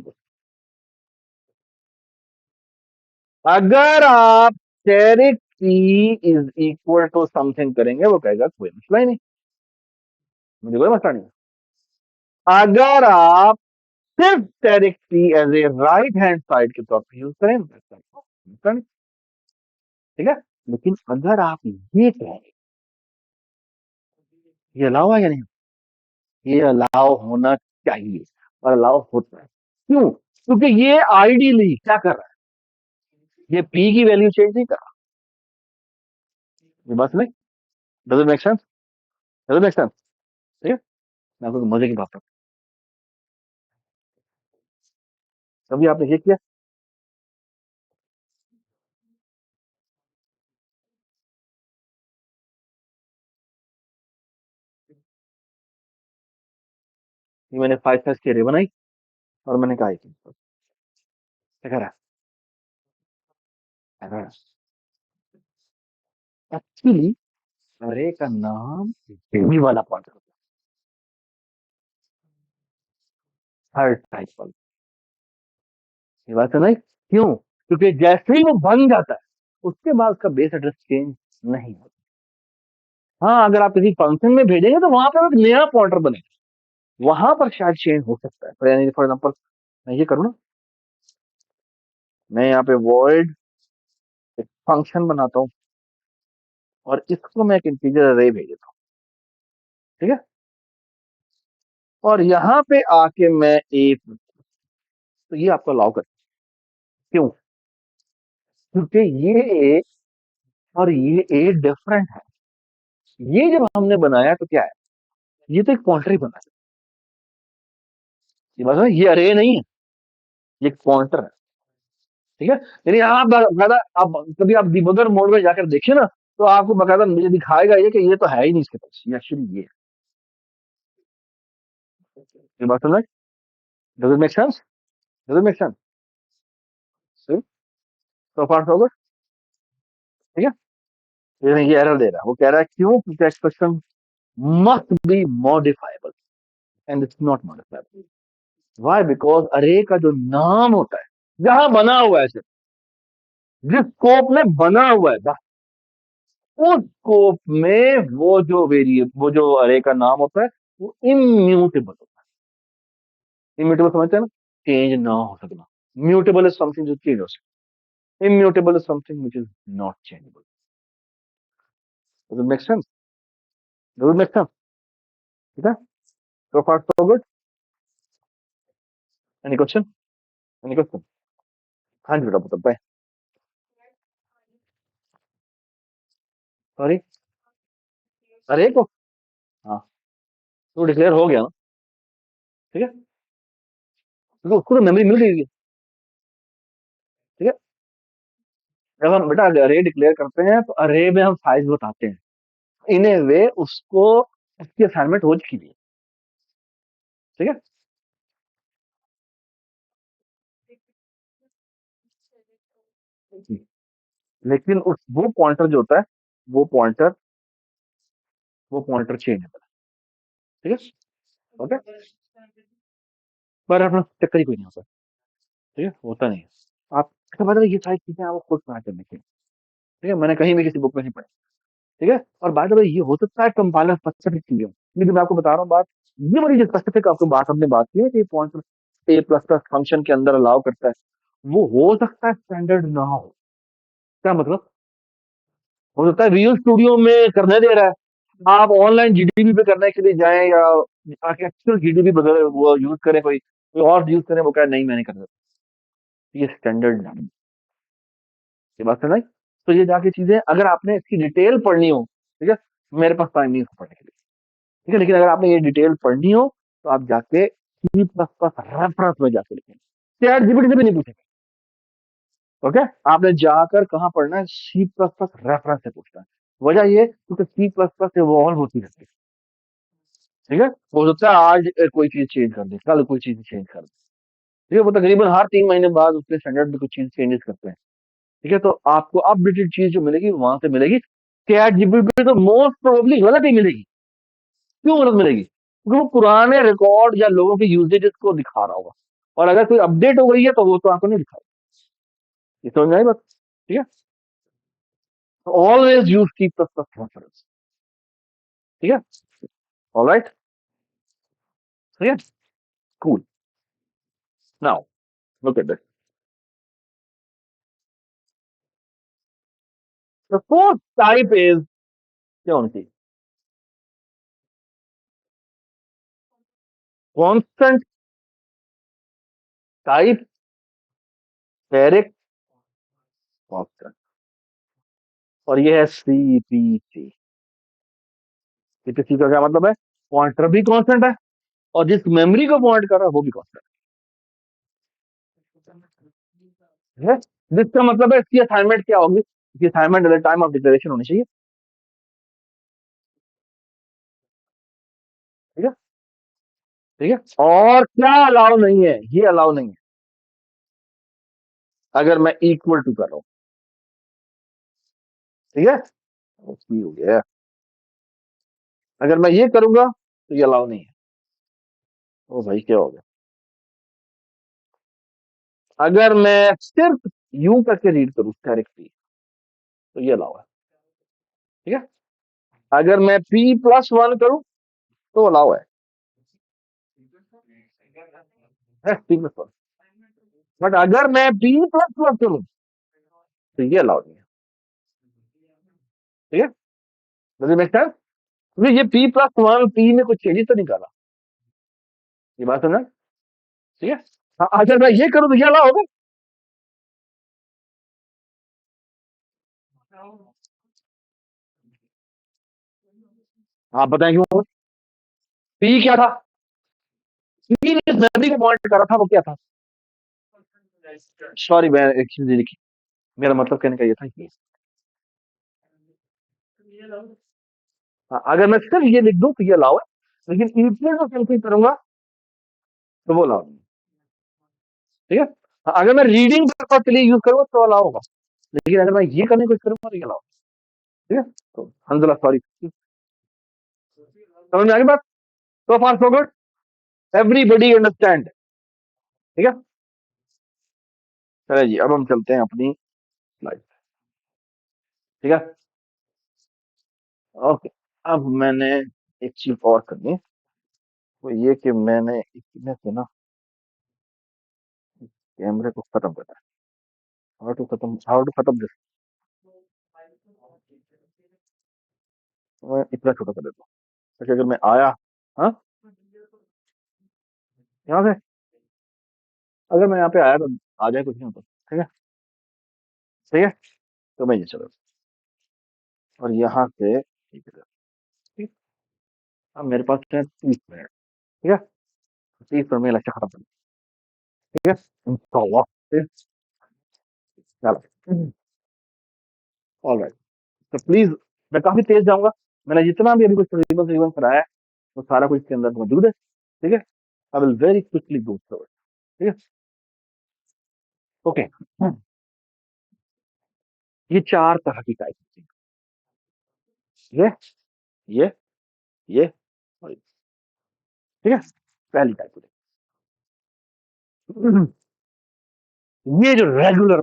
A: अगर आप asterisk P is equal to something करेंगे वो कहेगा कोई मसला ही नहीं, मुझे कोई मसला नहीं। अगर आप सिर्फ asterisk P as a right hand side के तौर पर यूज करें तो मसला नहीं, ठीक है। लेकिन अगर आप ये कहें, ये अलाउ है या नहीं, ये अलाउ होना चाहिए, और अलाउ होता है। क्यों? क्योंकि ये आइडियली क्या कर रहा है, ये पी की वैल्यू चेंज नहीं कर रहा। ये बात नहीं, does it make sense? Does it make sense? ठीक है। मैं आपको मजे की बात बताऊं, कभी आपने ये किया कि मैंने 5 साइज की array बनाई और मैंने कहा कि क्या कह रहा है, एक्चुअली अरे का नाम बेबी वाला पॉइंटर होता है, हर टाइप वाला। ये बात है नहीं? क्यों? क्योंकि जैसे ही वो बन जाता है उसके बाद उसका बेस एड्रेस चेंज नहीं होता। हाँ, अगर आप किसी फंक्शन में भेजेंगे तो वहां पर एक नया पॉइंटर बनेगा, वहां पर शायद चेंज हो सकता है। फॉर एग्जाम्पल मैं ये करूँ ना, मैं यहाँ पे वॉइड एक फंक्शन बनाता हूँ और इसको मैं एक इंटीजर अरे भेज देता हूँ, ठीक है। और यहाँ पे आके मैं ए, तो ये आपको अलाउ कर, क्यों? क्योंकि ये ए और ये ए डिफरेंट है। ये जब हमने बनाया तो क्या है, ये तो एक पॉइंटर ही बना है। ये बात है, ये अरे नहीं है, ये एक पॉइंटर है, ठीक है। यानी आप बकायदा, आप कभी आप डिबगर मोड में जाकर देखिए ना, तो आपको बकायदा मुझे दिखाएगा ये कि ये तो है ही नहीं इसके पास, ये एक्चुअली ये है। ये बात समझ, does it make sense? Does it make sense? So far so good, ठीक है। ये एरर दे रहा है, वो कह रहा है क्यों, क्योंकि expression must be modifiable and it's not modifiable. Why? Because अरे का जो नाम होता है, जहां बना हुआ है सिर्फ, जिस स्कोप में बना हुआ है बस, उस स्कोप में वो जो अरे का नाम होता है वो इम्यूटेबल होता है। इम्यूटेबल समझते हैं ना, चेंज ना हो सकना। म्यूटेबल इज समथिंग जो चेंज हो सकता है, immutable is something which is not changeable. Does it make sense? Does it make sense? ठीक है। So far so good. Any question? Any question? हाँ जी बेटा बताओ। सॉरी, अरे को, हाँ, तो डिक्लेयर हो गया ना, ठीक है। तो उसको तो मेमोरी मिल गई है, ठीक है। जब हम बेटा अरे डिक्लेयर करते हैं तो अरे में हम साइज बताते हैं, इन ए वे उसको उसकी असाइनमेंट हो चुकी है, ठीक है। लेकिन उस वो पॉइंटर जो होता है, वो पॉइंटर वो पॉइंटर चेंज होता है, ठीक है। ओके, पर अपना चक्कर ही कोई नहीं होता, ठीक है, होता नहीं है। आप अच्छा मतलब ये सारी चीजें आपको खुद पता करनी चाहिए, ठीक है, मैंने कहीं भी किसी बुक में नहीं पढ़ी, ठीक है। और बाय द वे ये हो सकता है कंपाइलर स्पेसिफिक चीजें, लेकिन मैं आपको बता रहा हूँ बात, ये बड़ी स्पेसिफिक आपको बात हमने बात की है कि पॉइंटर ए प्लस प्लस फंक्शन के अंदर अलाउ करता है, वो हो सकता है स्टैंडर्ड ना हो। क्या मतलब? हो सकता है विजुअल स्टूडियो में करने दे रहा है, आप ऑनलाइन जीडीबी पे करने के लिए जाएं या एक्चुअल जीडीबी वो यूज करें, कोई और यूज करें, वो कहे नहीं मैं नहीं कर सकता, ये स्टैंडर्ड नहीं। ये बात समझ? तो ये जाके चीजें अगर आपने इसकी डिटेल पढ़नी हो, ठीक है, मेरे पास टाइम नहीं है इसको पढ़ने के लिए, ठीक है, लेकिन अगर आपने ये डिटेल पढ़नी हो तो आप जाके सी प्लस प्लस रेफरेंस में जाके लिखें, चैट जीपीटी से भी नहीं पूछेगा। ओके, आपने जाकर कहाँ पढ़ना है, सी प्लस प्लस रेफरेंस से पूछना है। वजह ये क्योंकि सी प्लस प्लस इवॉल्व होती रहती है। ठीक है, हो सकता है आज कोई चीज चेंज कर दे, कल कोई चीज चेंज कर दे। ठीक है, वो तकरीबन हर 3 महीने बाद उसके स्टैंडर्ड में कुछ चीज चेंजेस करते हैं। ठीक है, तो आपको अपडेटेड चीज जो मिलेगी वहां से मिलेगी। चैट जीपीटी तो मोस्ट प्रोबेबली गलत ही मिलेगी। क्यों गलत मिलेगी? क्योंकि वो पुराने रिकॉर्ड या लोगों के यूजेजेस को दिखा रहा होगा। और अगर कोई अपडेट हो गई है तो वो तो आपको नहीं दिखाएगा। ये समझ में आई बात? ठीक है, always use C plus plus reference. ठीक है, ऑलराइट, ठीक है, cool. Now look at this, the fourth type is कौन सी? Constant type direct constant. और ये है सीपीसी। सीपीसी का क्या मतलब है? पॉइंटर भी कांस्टेंट है, और जिस मेमोरी को पॉइंट कर रहा है वो भी कांस्टेंट है। जिसका मतलब है इसकी असाइनमेंट क्या होगी? इसकी assignment at the time of declaration होनी चाहिए। ठीक है, ठीक है, और क्या अलाउ नहीं है, ये अलाउ नहीं है अगर मैं इक्वल टू कर रहा हूं। ठीक है, ओके हो गया। अगर मैं ये करूंगा तो ये अलाउ नहीं है। ओ भाई क्या हो गया? अगर मैं सिर्फ यूं करके रीड करूं डायरेक्टली तो ये अलाउ है। ठीक है, अगर मैं P+1 करूं तो अलाउ है P+1। बट अगर मैं P++ करूं तो ये अलाउ नहीं है। ठीक है, मुझे मेक सेंस? क्योंकि ये P+1 P में कुछ चेंजेस तो नहीं कर रहा। ये बात समझा? ठीक है, हाँ, अगर मैं ये करूं तो ये अलाउ होगा। आप बताएं क्यों? P क्या था? P ने मेमोरी को पॉइंट कर रहा था, वो क्या था? सॉरी, मैं एक चीज लिखी, मेरा मतलब कहने का ये था कि हाँ, अगर मैं सिर्फ ये लिख दूं तो ये अलाउ है, लेकिन इक्वल टू समथिंग करूंगा तो वो अलाउ नहीं। ठीक है, हाँ, अगर मैं रीडिंग पर्पज के लिए यूज करूंगा तो अलाउ होगा, लेकिन अगर मैं ये करने की कोशिश करूंगा तो ये अलाउ। ठीक है, तो अलहमदुल्ला, सॉरी। समझ में आ गई बात? सो far so good, everybody understand? ठीक है, चलिए जी, अब हम चलते हैं अपनी स्लाइड। ठीक है, ओके। अब मैंने एक चीज और करनी है, वो ये कि मैंने इसमें से ना कैमरे को खत्म करना है। हाउ टू खत्म दिस? मैं इतना छोटा कर देता हूँ ताकि अगर मैं आया, हाँ, यहाँ से अगर मैं यहाँ पे आया तो आ जाए, कुछ नहीं होता। ठीक है, ठीक है, तो मैं ये चलो, और यहाँ से ठीक है। ठीक, अब मेरे पास है 30 मिनट। ठीक है, 30 मिनट में लेक्चर खत्म करना। ठीक है, इंशाल्लाह। ठीक, चलो, ऑल राइट। तो प्लीज, मैं काफी तेज जाऊंगा। मैंने जितना भी अभी कुछ रिवीजन रिवीजन कराया है वो सारा कुछ इसके अंदर मौजूद है। ठीक है, I will very quickly go through it. ठीक है, ओके। ये चार तरह की टाइप होती है, ये ये और ये। ठीक है, पहली टाइप होती है ये जो रेगुलर,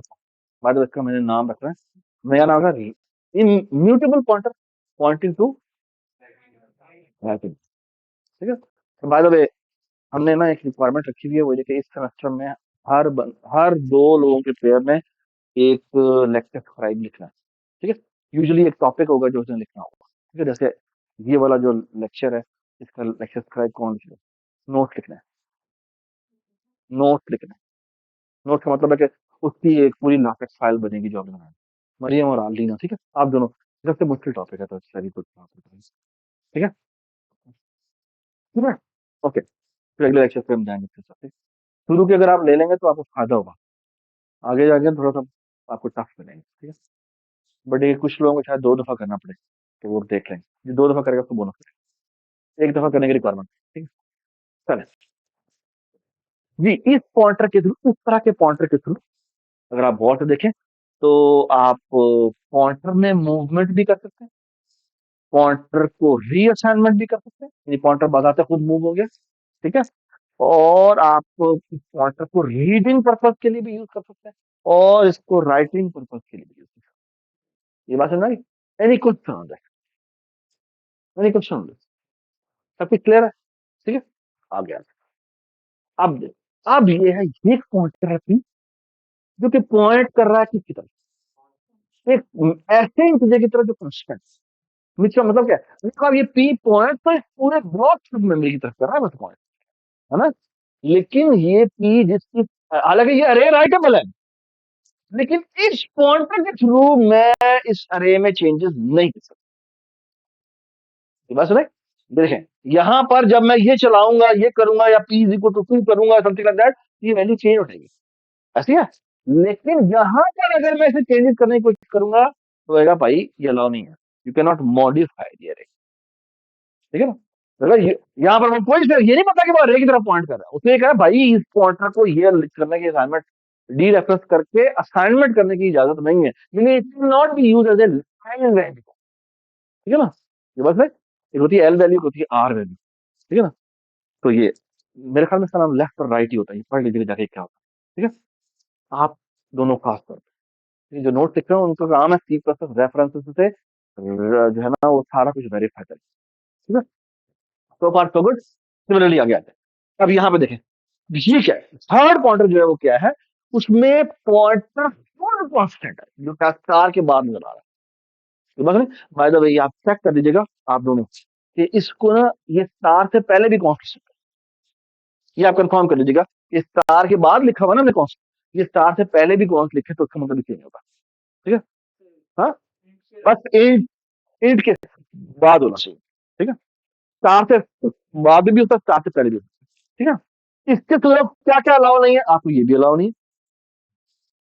A: बाद में इसका मैंने नाम रखा है, मेरा नाम है immutable pointer, pointing to happen. ठीक है, तो बाय द वे, हमने ना एक रिक्वायरमेंट रखी हुई है, वो ये कि इस सेमेस्टर में हर दो लोगों के पेयर में एक लेक्चर स्क्राइब लिखना है। ठीक है, यूजुअली एक टॉपिक होगा जो उसने लिखना होगा। ठीक है, जैसे ये वाला जो लेक्चर है, इसका लेक्चर स्क्राइब कौन लिखेगा? नोट लिखना है, नोट लिखना है। नोट का मतलब है कि उसकी एक पूरी लाटेक्स फाइल बनेगी जो आपने बनाई, मरियम और आलदीना। ठीक है, आप दोनों, सबसे मुश्किल टॉपिक है तो वेरी गुड टॉपिक। ठीक है, ठीक है, ओके, फिर अगले लेक्चर पे हम जाएंगे फिर से। शुरू के अगर आप ले लेंगे तो आपको फायदा होगा, आगे जाके थोड़ा सा आपको टफ मिलेंगे, ठीक है। बट ये कुछ लोगों को शायद 2 दफा करना पड़े, तो वो देख लेंगे, जो 2 दफा करेगा उसको बोनस, एक दफा करने की रिक्वायरमेंट, ठीक है। चले जी, इस पॉइंटर के थ्रू, इस तरह के पॉइंटर के थ्रू अगर आप गौर से देखें तो आप पॉइंटर में मूवमेंट भी कर सकते हैं, पॉइंटर को रीअसाइनमेंट भी कर सकते हैं, यानी पॉइंटर बजाते खुद मूव हो गया, ठीक है। और आप पॉइंटर को रीडिंग पर्पज के लिए भी यूज कर सकते हैं, और इसको राइटिंग पर्पज के लिए भी यूज कर सकते हैं। ये बात समझ आई? एनी क्वेश्चन, एनी क्वेश्चन, सब कुछ क्लियर है, ठीक है। आ गया। अब अब ये है, ये पॉइंटर है P, जो कि पॉइंट कर रहा है किसकी तरफ, एक ऐसे इंटीजर की तरफ जो कांस्टेंट, इसका मतलब क्या है, मतलब ये P पॉइंट तो इस पूरे ब्लॉक सब मेमोरी की तरफ कर रहा है, बस पॉइंट, है ना। लेकिन ये P जिसकी, हालांकि ये अरे राइटेबल है, लेकिन इस पॉइंटर के थ्रू मैं इस अरे में चेंजेस नहीं कर सकता। ये बात सुने, देखें, यहां पर जब मैं ये चलाऊंगा, ये करूंगा, या P इज इक्वल टू 2 करूंगा, समथिंग लाइक दैट, ये वैल्यू चेंज हो जाएगी, ऐसी है। लेकिन यहाँ पर अगर मैं इसे चेंजेस करने की कोशिश करूंगा तो होगा भाई ये अलाउ नहीं है, यू कैन नॉट मॉडिफाई दी अरे, ठीक है ना। अगर यहाँ पर मैं कोई ये नहीं पता कि वो अरे की तरफ पॉइंट कर रहा है, उसने कहा भाई इस पॉइंटर को ये करने की असाइनमेंट डी रेफरेंस करके असाइनमेंट करने की इजाजत नहीं है, meaning it will not be use as a line value, ठीक है ना। ये बस है, एक होती है एल वैल्यू, होती है आर वैल्यू, ठीक है ना। तो ये मेरे ख्याल में इसका नाम लेफ्ट और राइट ही होता है, पढ़ लीजिएगा जाके क्या होता है, ठीक है। आप दोनों खास तौर पे ये जो नोट लिख रहे हो उनका काम है सी प्लस प्लस रेफरेंसेस से जो है ना वो सारा कुछ वेरीफाई करें, ठीक है। तो पार्ट सो गुड, सिमिलरली आगे आते हैं। अब यहाँ पे देखें, ये क्या है, थर्ड पॉइंटर जो है वो क्या है, उसमें पॉइंटर फुल कांस्टेंट है, जो स्टार के बाद नजर आ रहा है। तो बस बाय द वे आप चेक कर दीजिएगा, आप दोनों, कि इसको ना ये स्टार से पहले भी कांस्टेंट, ये आप कंफर्म कर लीजिएगा, ये स्टार के बाद लिखा हुआ ना हमने कांस्टेंट, ये स्टार से पहले भी कांस्ट लिखे तो उसका मतलब इसलिए नहीं होगा, ठीक है। हाँ, बस इंट, इंट के बाद होना चाहिए, ठीक है। स्टार से बाद में भी होता है, स्टार से पहले भी होता है, ठीक है। इसके खिलाफ क्या क्या अलाउ नहीं है, आपको ये भी अलाउ नहीं है,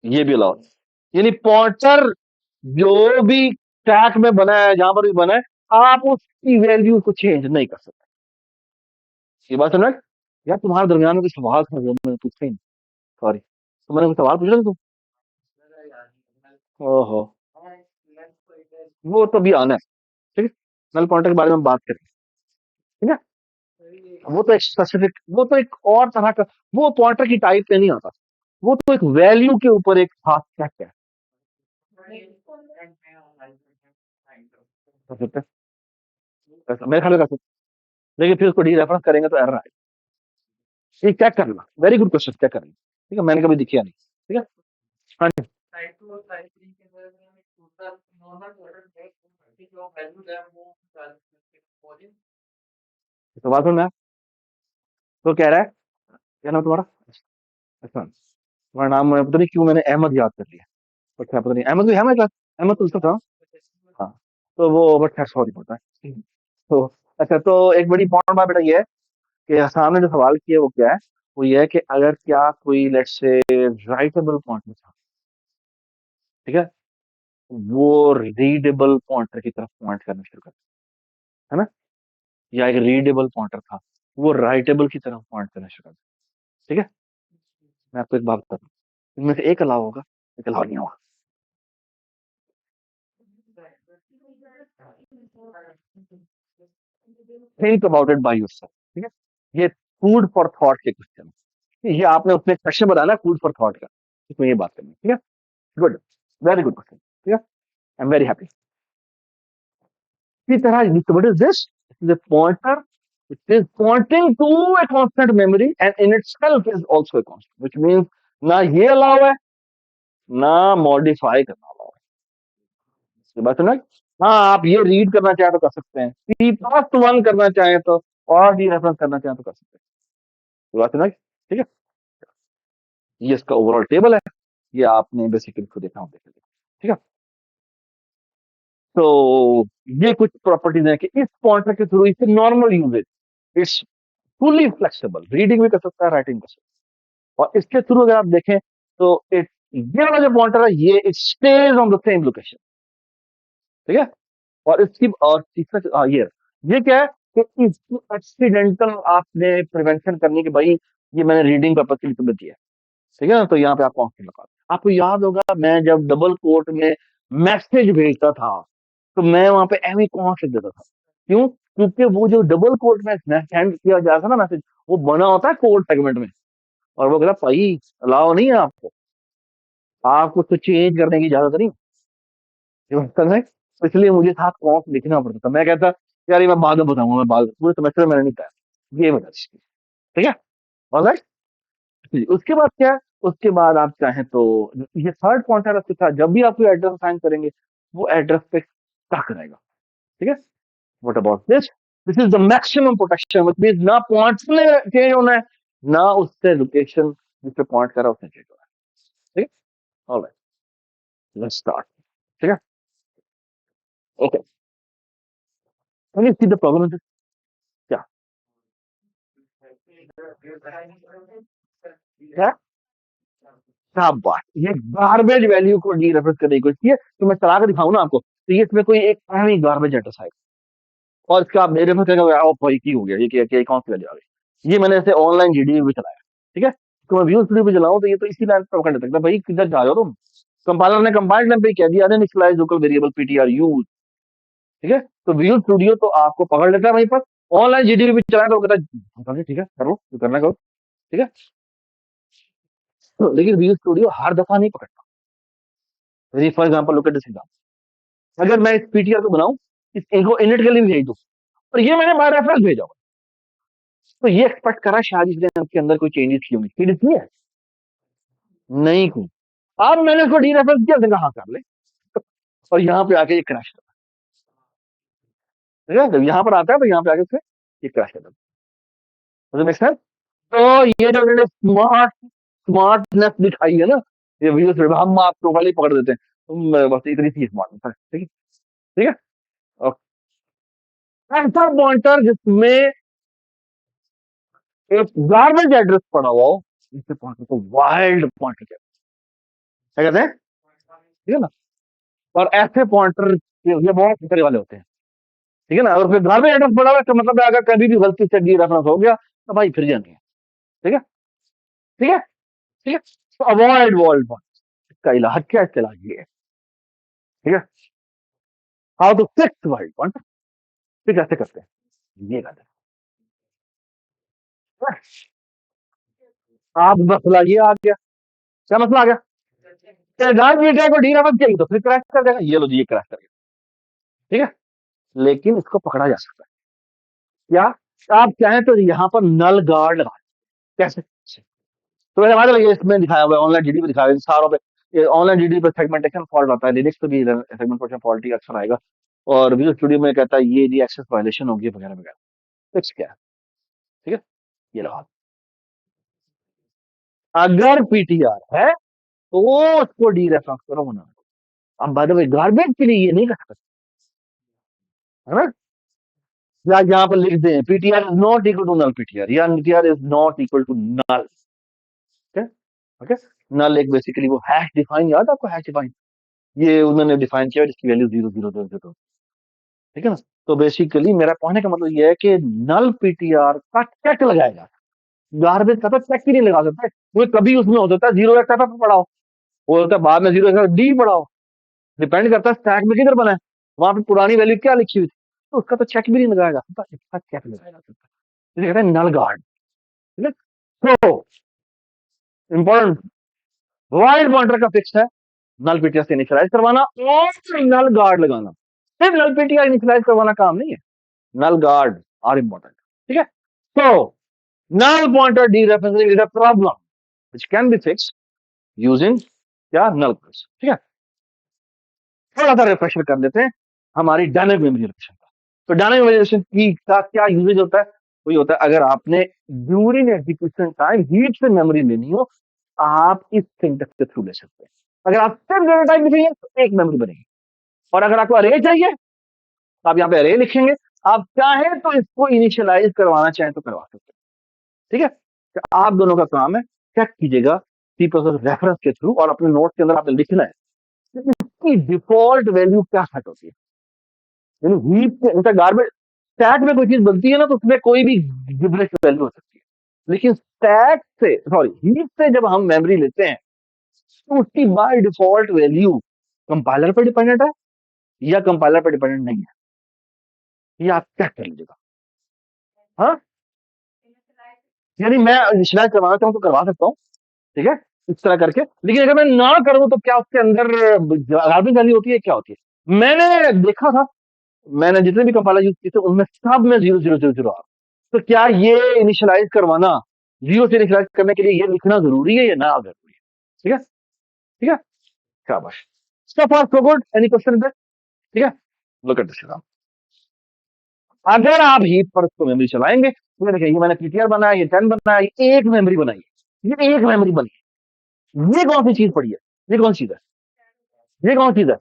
A: ये भी अलाउ नहीं है। यानी पॉइंटर जो भी स्टैक में बना है, जहां पर भी बना है, आप उसकी वैल्यू को चेंज नहीं कर सकते। ये बात समझ, यार तुम्हारे दरमियान में कुछ सवाल था जो मैंने पूछे नहीं, सॉरी, तो मैंने कुछ सवाल पूछा था तुम, ओहो, वो तो भी आना है, ठीक है। नल पॉइंटर के बारे में हम बात करें, ठीक है। वो तो एक स्पेसिफिक, वो तो एक और तरह का, वो पॉइंटर की टाइप पे नहीं आता, वो तो एक वैल्यू के ऊपर एक खास चेक है, कर सकते हैं, मेरे ख्याल में कर सकते हैं। लेकिन फिर उसको डी रेफरेंस करेंगे तो एरर आएगा, ये चेक करना, वेरी गुड क्वेश्चन, चेक करना, ठीक है, मैंने कभी दिखिया नहीं, ठीक है। हाँ जी, तो बात सुन मैं, तो कह रहा है, क्या नाम है तुम्हारा, अच्छा, तुम्हारा नाम मुझे पता नहीं क्यों मैंने अहमद याद कर लिया, बट क्या पता नहीं, अहमद भी है हमारे क्लास, अहमद तो उसका था, हाँ। तो वो बट खैर सॉरी पड़ता है, तो अच्छा, तो एक बड़ी इंपॉर्टेंट बात बेटा ये है कि सामने जो सवाल किया वो क्या है, वो ये है कि अगर क्या कोई लेट्स से राइटेबल पॉइंटर था, ठीक है, वो रीडेबल पॉइंटर की तरफ पॉइंट करना शुरू कर, है ना, या एक रीडेबल पॉइंटर था, वो राइटेबल की तरफ पॉइंट करना शुरू कर, ठीक है। मैं आपको एक बात बता दूं, इनमें से एक अलाव होगा, एक अलाव नहीं होगा। Think about it by yourself, ठीक है। ये फूड फॉर थॉट के क्वेश्चन, ये आपने उसमें एक section banana food for thought का, इसमें ये बात करनी है, ठीक है। गुड, वेरी गुड क्वेश्चन, ठीक है, आई एम वेरी हैप्पी। इसी तरह what is this, is a pointer which is pointing to a constant memory and in itself is also a constant, which means ना ये अलाउ है, ना modify करना allow है, ये बात है ना। हाँ, आप ये रीड करना चाहे तो कर सकते हैं, सी प्लस वन करना चाहे तो, और डी रेफरेंस करना चाहे तो कर सकते हैं, ये बात है ना, ठीक है। ये इसका ओवरऑल टेबल है, ये आपने बेसिकली इसको देखा हो, देख लीजिए, ठीक है। तो ये कुछ प्रॉपर्टीज है कि इस पॉइंटर के थ्रू इससे normal usage, it's fully flexible, reading भी कर सकता है, राइटिंग कर सकता और इसके थ्रू अगर आप देखें तो इट ये वाला जो पॉइंटर है ये it stage on the same location, ठीक है। और इसकी और तीसरा ये क्या है कि इसकी एक्सीडेंटल आपने प्रिवेंशन करने की, भाई ये मैंने रीडिंग पर्पज के लिए तुम्हें दिया, ठीक है ना, तो यहाँ पे आप कॉन्स्टेंट लगा। आपको याद होगा मैं जब डबल कोट में मैसेज भेजता था तो मैं वहां पे एमी कॉन्स लिख देता था। क्यों? क्योंकि वो जो डबल कोट में सेंड किया जाता था ना मैसेज, वो बना होता है कोड सेगमेंट में, और वो कहता भाई अलाउ नहीं है आपको, आपको तो चेंज करने की इजाजत नहीं, ये बात समझ रहे हैं? तो इसलिए मुझे था कॉन्स लिखना पड़ता था। मैं कहता यार ये मैं बाद में बताऊंगा, मैं बाद पूरे सेमेस्टर में मैंने नहीं बताया, ये बता दीजिए, ठीक है। ऑलराइट। जी, उसके बाद क्या है? उसके बाद आप चाहें तो ये थर्ड पॉइंटर आपके साथ जब भी आप कोई एड्रेस असाइन करेंगे वो एड्रेस पे स्टक रहेगा, ठीक है। What about this? This is the maximum protection, which means ना पॉइंट ने चेंज होना है, ना उससे लोकेशन जिस पे पॉइंट कर रहा है उससे चेंज होना है, ठीक है। ऑलराइट, लेट्स स्टार्ट, ठीक है। Okay, can you see the problem in this? क्या क्या क्या बात, ये गार्बेज वैल्यू को डी रेफरेंस करने की कोशिश की है, तो मैं चला के दिखाऊं ना आपको, तो ये इसमें कोई एक अहम गार्बेज एड्रेस आएगा और इसका आप मेरे में कहेंगे ओ भाई की हो गया, ये क्या क्या कौन सी वैल्यू आ गई। ये मैंने ऐसे ऑनलाइन जीडीबी पे चलाया, ठीक है। तो मैं व्यू स्टूडियो पे चलाऊं तो ये तो इसी लाइन पर पकड़ सकता है, भाई किधर जा रहे हो तुम। कंपाइलर ने कंपाइल टाइम पे कह दिया initialise local variable PTR use, ठीक है। तो व्यू स्टूडियो तो आपको पकड़ लेता है वहीं पर। ऑनलाइन जीडीबी पे चलाया तो वो कहता है ठीक है करो जो करना करो, ठीक है। तो लेकिन व्यू स्टूडियो हर दफा नहीं पकड़ता। For example look at this example, अगर मैं इस पीटीआर को बनाऊं, इस इनको इनिट के लिए भी भेज दूं और ये मैंने बाय रेफरेंस भेजा, तो ये एक्सपेक्ट करा शायद इसके अंदर कोई चेंजेस की होंगी, चेंजेस की है नहीं की। अब मैंने उसको डी रेफरेंस किया, उसने कहा हाँ कर ले, और यहाँ पे आके ये क्रैश कर, जब यहाँ पर आता है तो यहाँ पे आके उसने ये क्रैश कर, मुझे मेक सेंस। तो ये जो मैंने स्मार्टनेस दिखाई है ना, ये वीडियो से हम आप प्रोफाइल ही पकड़ देते हैं, तुम बस इतनी सी स्मार्टनेस है, ठीक है, ठीक है। और ऐसा पॉइंटर जिसमें एक गार्बेज एड्रेस पड़ा हुआ हो, इससे पॉइंटर को वाइल्ड पॉइंटर कहते हैं, क्या कहते हैं, ठीक है ना। और ऐसे पॉइंटर ये बहुत खतरे वाले होते हैं, ठीक है ना। और फिर गार्बेज एड्रेस पड़ा हुआ है, तो मतलब है, अगर कभी भी गलती से डी रेफरेंस हो गया तो भाई फिर जानी है, ठीक है, ठीक है, ठीक है। तो अवॉइड वर्ल्ड पॉइंट, इसका इलाज क्या है, इसका इलाज ये है, ठीक है। How to fix world point, फिर कैसे करते हैं, ये करते हैं। आप मसला ये आ गया, क्या मसला आ गया, गार्बेज को डी रेफरेंस चाहिए तो फिर क्रैश कर देगा, ये लो जी ये क्रैश कर गया, ठीक है। लेकिन इसको पकड़ा जा सकता है, क्या आप चाहें तो यहाँ पर नल गार्ड लगा, कैसे? तो वैसे हमारे लिए इसमें दिखाया हुआ है, ऑनलाइन जीडी पे दिखाया हुआ है सारों पे। ये ऑनलाइन जीडी पे सेगमेंटेशन फॉल्ट आता है, लिनक्स पे भी सेगमेंटेशन फॉल्ट ही अक्सर आएगा। और विजुअल स्टूडियो में कहता है ये जी एक्सेस वायलेशन होगी वगैरह वगैरह, फिक्स क्या है, ठीक है। ये लगा, अगर पीटीआर है तो उसको डी रेफरेंस करो होना। अब बाय द वे गार्बेज के लिए ये नहीं कर सकते, है ना। या यहाँ पर लिख दें PTR is not equal to null PTR, या PTR is not equal to null, okay, okay. Null एक बेसिकली वो हैश डिफाइन, याद है आपको हैश डिफाइन, ये उन्होंने डिफाइन किया जिसकी वैल्यू 0 0 0 0, ठीक है ना। तो बेसिकली मेरा कहने का मतलब ये है कि नल पीटीआर का चेक लगाएगा, गार्बेज का तो चेक ही नहीं लगा सकते, वो कभी उसमें हो सकता है 0 एक्स पड़ा हो सकता है बाद में 0 डी पड़ा हो, डिपेंड करता है स्टैक में किधर बना है, वहां पे पुरानी वैल्यू क्या लिखी हुई थी, तो उसका तो चेक भी नहीं लगाया जा सकता, इसका चेक लगाया जा सकता है, इसे कहते हैं नल गार्ड, ठीक है। तो इंपॉर्टेंट वाइड पॉइंटर का फिक्स है, नल पीटीआर से इनिशियलाइज करवाना और नल गार्ड लगाना, सिर्फ नल पीटीआर इनिशियलाइज करवाना काम नहीं है, नल गार्ड आर इंपॉर्टेंट, ठीक है। So, null pointer dereferencing is a problem which can be fixed using क्या null pointers, ठीक है। थोड़ा सा रिफ्रेशर कर लेते हैं हमारी डायनेमिक मेमोरी एलोकेशन का। तो डायनेमिक मेमोरी एलोकेशन की का क्या यूजेज होता है, वही होता है अगर आपने ड्यूरिंग एग्जीक्यूशन टाइम हीप से मेमोरी लेनी हो, आप इस सिंटेक्स के थ्रू ले सकते हैं। अगर आप सिर्फ डेटा टाइप लिखेंगे तो एक मेमोरी बनेगी, और अगर आपको अरे चाहिए तो आप यहाँ पे अरे लिखेंगे, आप चाहें तो इसको इनिशियलाइज करवाना चाहें तो करवा सकते हैं, ठीक है। तो आप दोनों का काम है चेक कीजिएगा सी प्रोसेस रेफरेंस के थ्रू, और अपने नोट्स के अंदर आपने लिखना है कि इसकी डिफॉल्ट वैल्यू क्या सेट होती है। यानी हीप के गार्बेज स्टैक में कोई चीज बनती है ना, तो उसमें कोई भी गिब्रेस वैल्यू हो सकती है, लेकिन स्टैक से, सॉरी, हीप से जब हम मेमोरी लेते हैं तो उसकी बाय डिफॉल्ट वैल्यू कंपाइलर पर डिपेंडेंट है या कंपाइलर पर डिपेंडेंट नहीं है, ये आप चेक कर लीजिएगा। हाँ, यानी मैं इनिशियलाइज करवाना चाहूँ तो करवा सकता हूँ, ठीक है, इस तरह करके, लेकिन अगर मैं ना करूँ तो क्या उसके अंदर गार्बेज वैल्यू होती है, क्या होती है? मैंने देखा था, मैंने जितने भी कंपाइलर यूज किए थे उनमें सब में 0000 आ। तो क्या ये इनिशियलाइज करवाना, जीरो से इनिशियलाइज करने के लिए ये लिखना जरूरी है या ना जरूरी है? ठीक है, ठीक है, शाबाश। So far so good. Any question there? ठीक है, look at this now. अगर आप हीप पर उसको मेमोरी चलाएंगे तो ये देखिए, ये मैंने पीटीआर बनाया, ये 10 बनाया, ये एक मेमोरी बनाई है, ये एक मेमोरी बनी है। ये कौन सी चीज पड़ी है? ये कौन सी चीज है? ये कौन सी चीज है?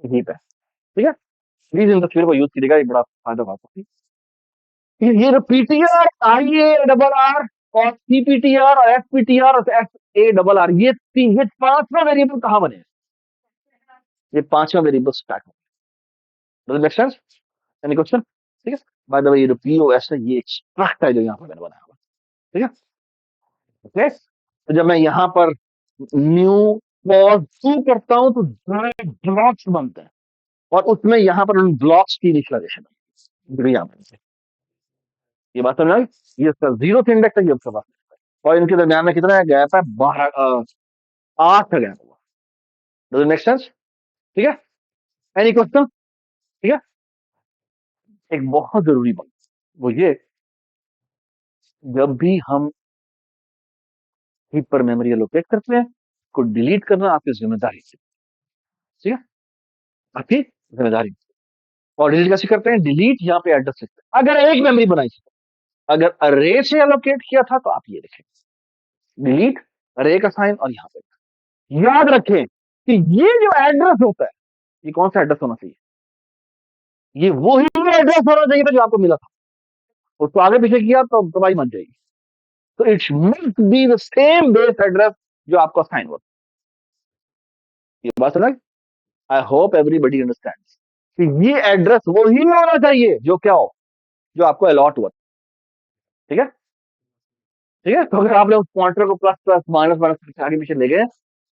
A: हीप है, ठीक है। प्लीज इन तस्वीर को यूज कीजिएगा, ये बड़ा फायदा होगा आपको। ये जो PTR, I A double R, और सीपीटीआर और एसपीटीआर और एस ए डबल आर, ये तीन, ये पांचवा वेरिएबल कहां बने? ये पांचवा वेरिएबल स्टैक है। Does it make sense? Any question? ठीक है। बाय द वे, ये जो पीओएस है ये एक्सट्रैक्ट है जो यहाँ पर मैंने बनाया हुआ, ठीक है, ओके। तो जब मैं यहाँ पर न्यू पॉज टू करता हूं तो ब्लॉक्स बनते हैं, और उसमें यहाँ पर उन ब्लॉक्स की इनिशियलाइजेशन है। ये बात समझ आई? ये इसका जीरो से इंडेक्स है, ये आपके पास, और इनके दरमियान में कितना गैप है? 8 का गैप हुआ। Does it make sense? ठीक है, एनी क्वेश्चन? ठीक है। एक बहुत जरूरी बात वो ये, जब भी हम हीप पर मेमोरी एलोकेट करते हैं, को डिलीट करना आपकी जिम्मेदारी है, ठीक है, आपकी जिम्मेदारी। और डिलीट कैसे करते हैं? डिलीट यहाँ पे एड्रेस लिखते हैं, अगर एक मेमोरी बनाई थी, अगर अरे से एलोकेट किया था तो आप ये लिखें, डिलीट अरे का साइन, और यहाँ पे याद रखें कि ये जो एड्रेस होता है, ये कौन सा एड्रेस होना चाहिए? ये वही एड्रेस होना चाहिए था जो आपको मिला था, उसको आगे पीछे किया तो तबाही मच जाएगी। तो it must be the same base address जो आपको असाइन हुआ। ये बात समझ? आई होप एवरीबडी अंडरस्टैंड्स कि ये एड्रेस वही होना चाहिए जो क्या हो, जो आपको अलॉट हुआ, ठीक है, ठीक है। तो अगर आपने उस पॉइंटर को प्लस प्लस माइनस माइनस करके आगे पीछे ले गए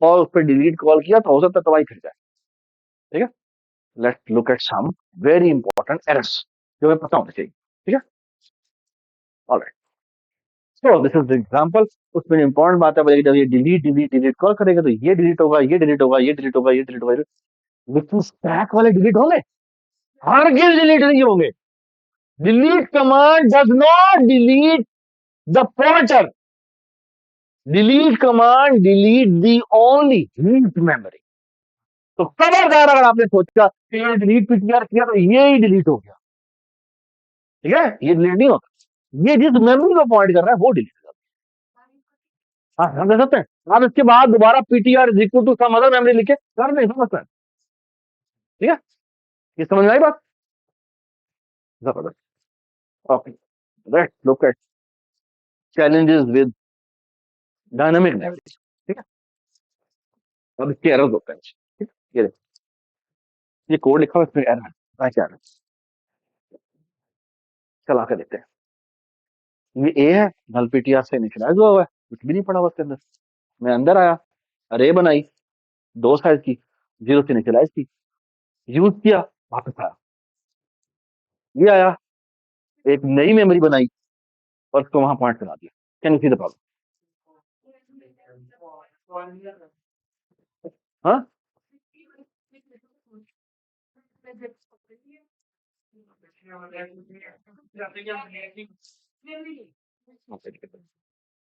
A: और उस पर डिलीट कॉल किया तो हो सकता है तबाही फिर जाए, ठीक है। Let's look at some very important errors जो हमें पता होना चाहिए, ठीक है, alright. So this is the example. उसमें इंपॉर्टेंट बात है, जब ये डिलीट डिलीट डिलीट कॉल करेगा तो ये डिलीट होगा, ये डिलीट होगा, ये डिलीट होगा, ये डिलीट होगा, लेकिन स्टैक वाले डिलीट होंगे? हरगिज डिलीट नहीं होंगे। Delete command does not delete the pointer, delete command delete the only heap memory. तो खबरदार अगर आपने सोचा कि ये डिलीट पीटीआर किया तो ये ही डिलीट हो गया, ठीक है, ये डिलीट नहीं होता, ये जिस मेमोरी को पॉइंट कर रहा है वो डिलीट हो जाता है। हाँ, समझ सकते हैं आप? इसके बाद दोबारा PTR is equal to some other memory लिखे कर नहीं समझता है, ठीक है, ये समझ में आई बात? जबरदस्त, okay. Let's look eight challenges with dynamic navigation, ठीक है। अब इसके एरर्स होते हैं, ठीक है, ये देखो, ये कोड लिखा हुआ है, इसमें एरर है, क्या है? चला के देखते हैं। ये ए है, नल पीटीआर से इनिशियलाइज हुआ हुआ है, कुछ भी नहीं पड़ा हुआ उसके अंदर। मैं अंदर आया, अरे बनाई, दो साइज की, जीरो से इनिशियलाइज की, यूज किया, वापस आया, ये आया, एक नई मेमोरी बनाई और उसको वहां पॉइंट करा दिया। Can you see the problem? हाँ,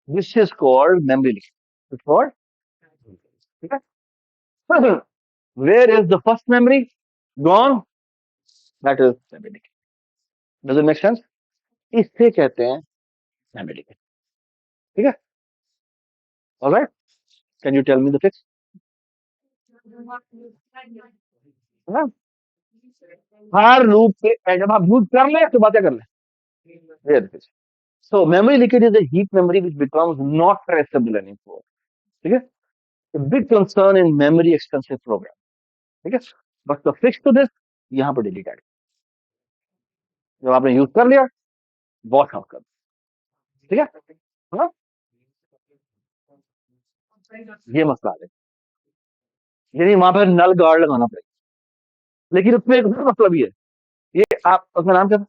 A: this is called memory leak, it's called, ठीक है। Where is the first memory gone? That is memory leak. Does it make sense? इससे कहते हैं मेमोरी लीक, ठीक है, alright. Can you tell me the fix? हर loop के जब आप यूज कर ले तो बातें कर ले, ये देखिए, so memory leakage is a heap memory which becomes not traceable anymore. ठीक है, a big concern in memory extensive program. ठीक है, but the fix to this, यहाँ पर डिलीट आएगा जब आपने यूज कर लिया, वॉश आउट कर, ठीक है। हाँ, ये मसला है, यानी वहां पर नल गार्ड लगाना पड़ेगा। लेकिन उसमें एक और मसला भी है, ये आप उसका नाम क्या था,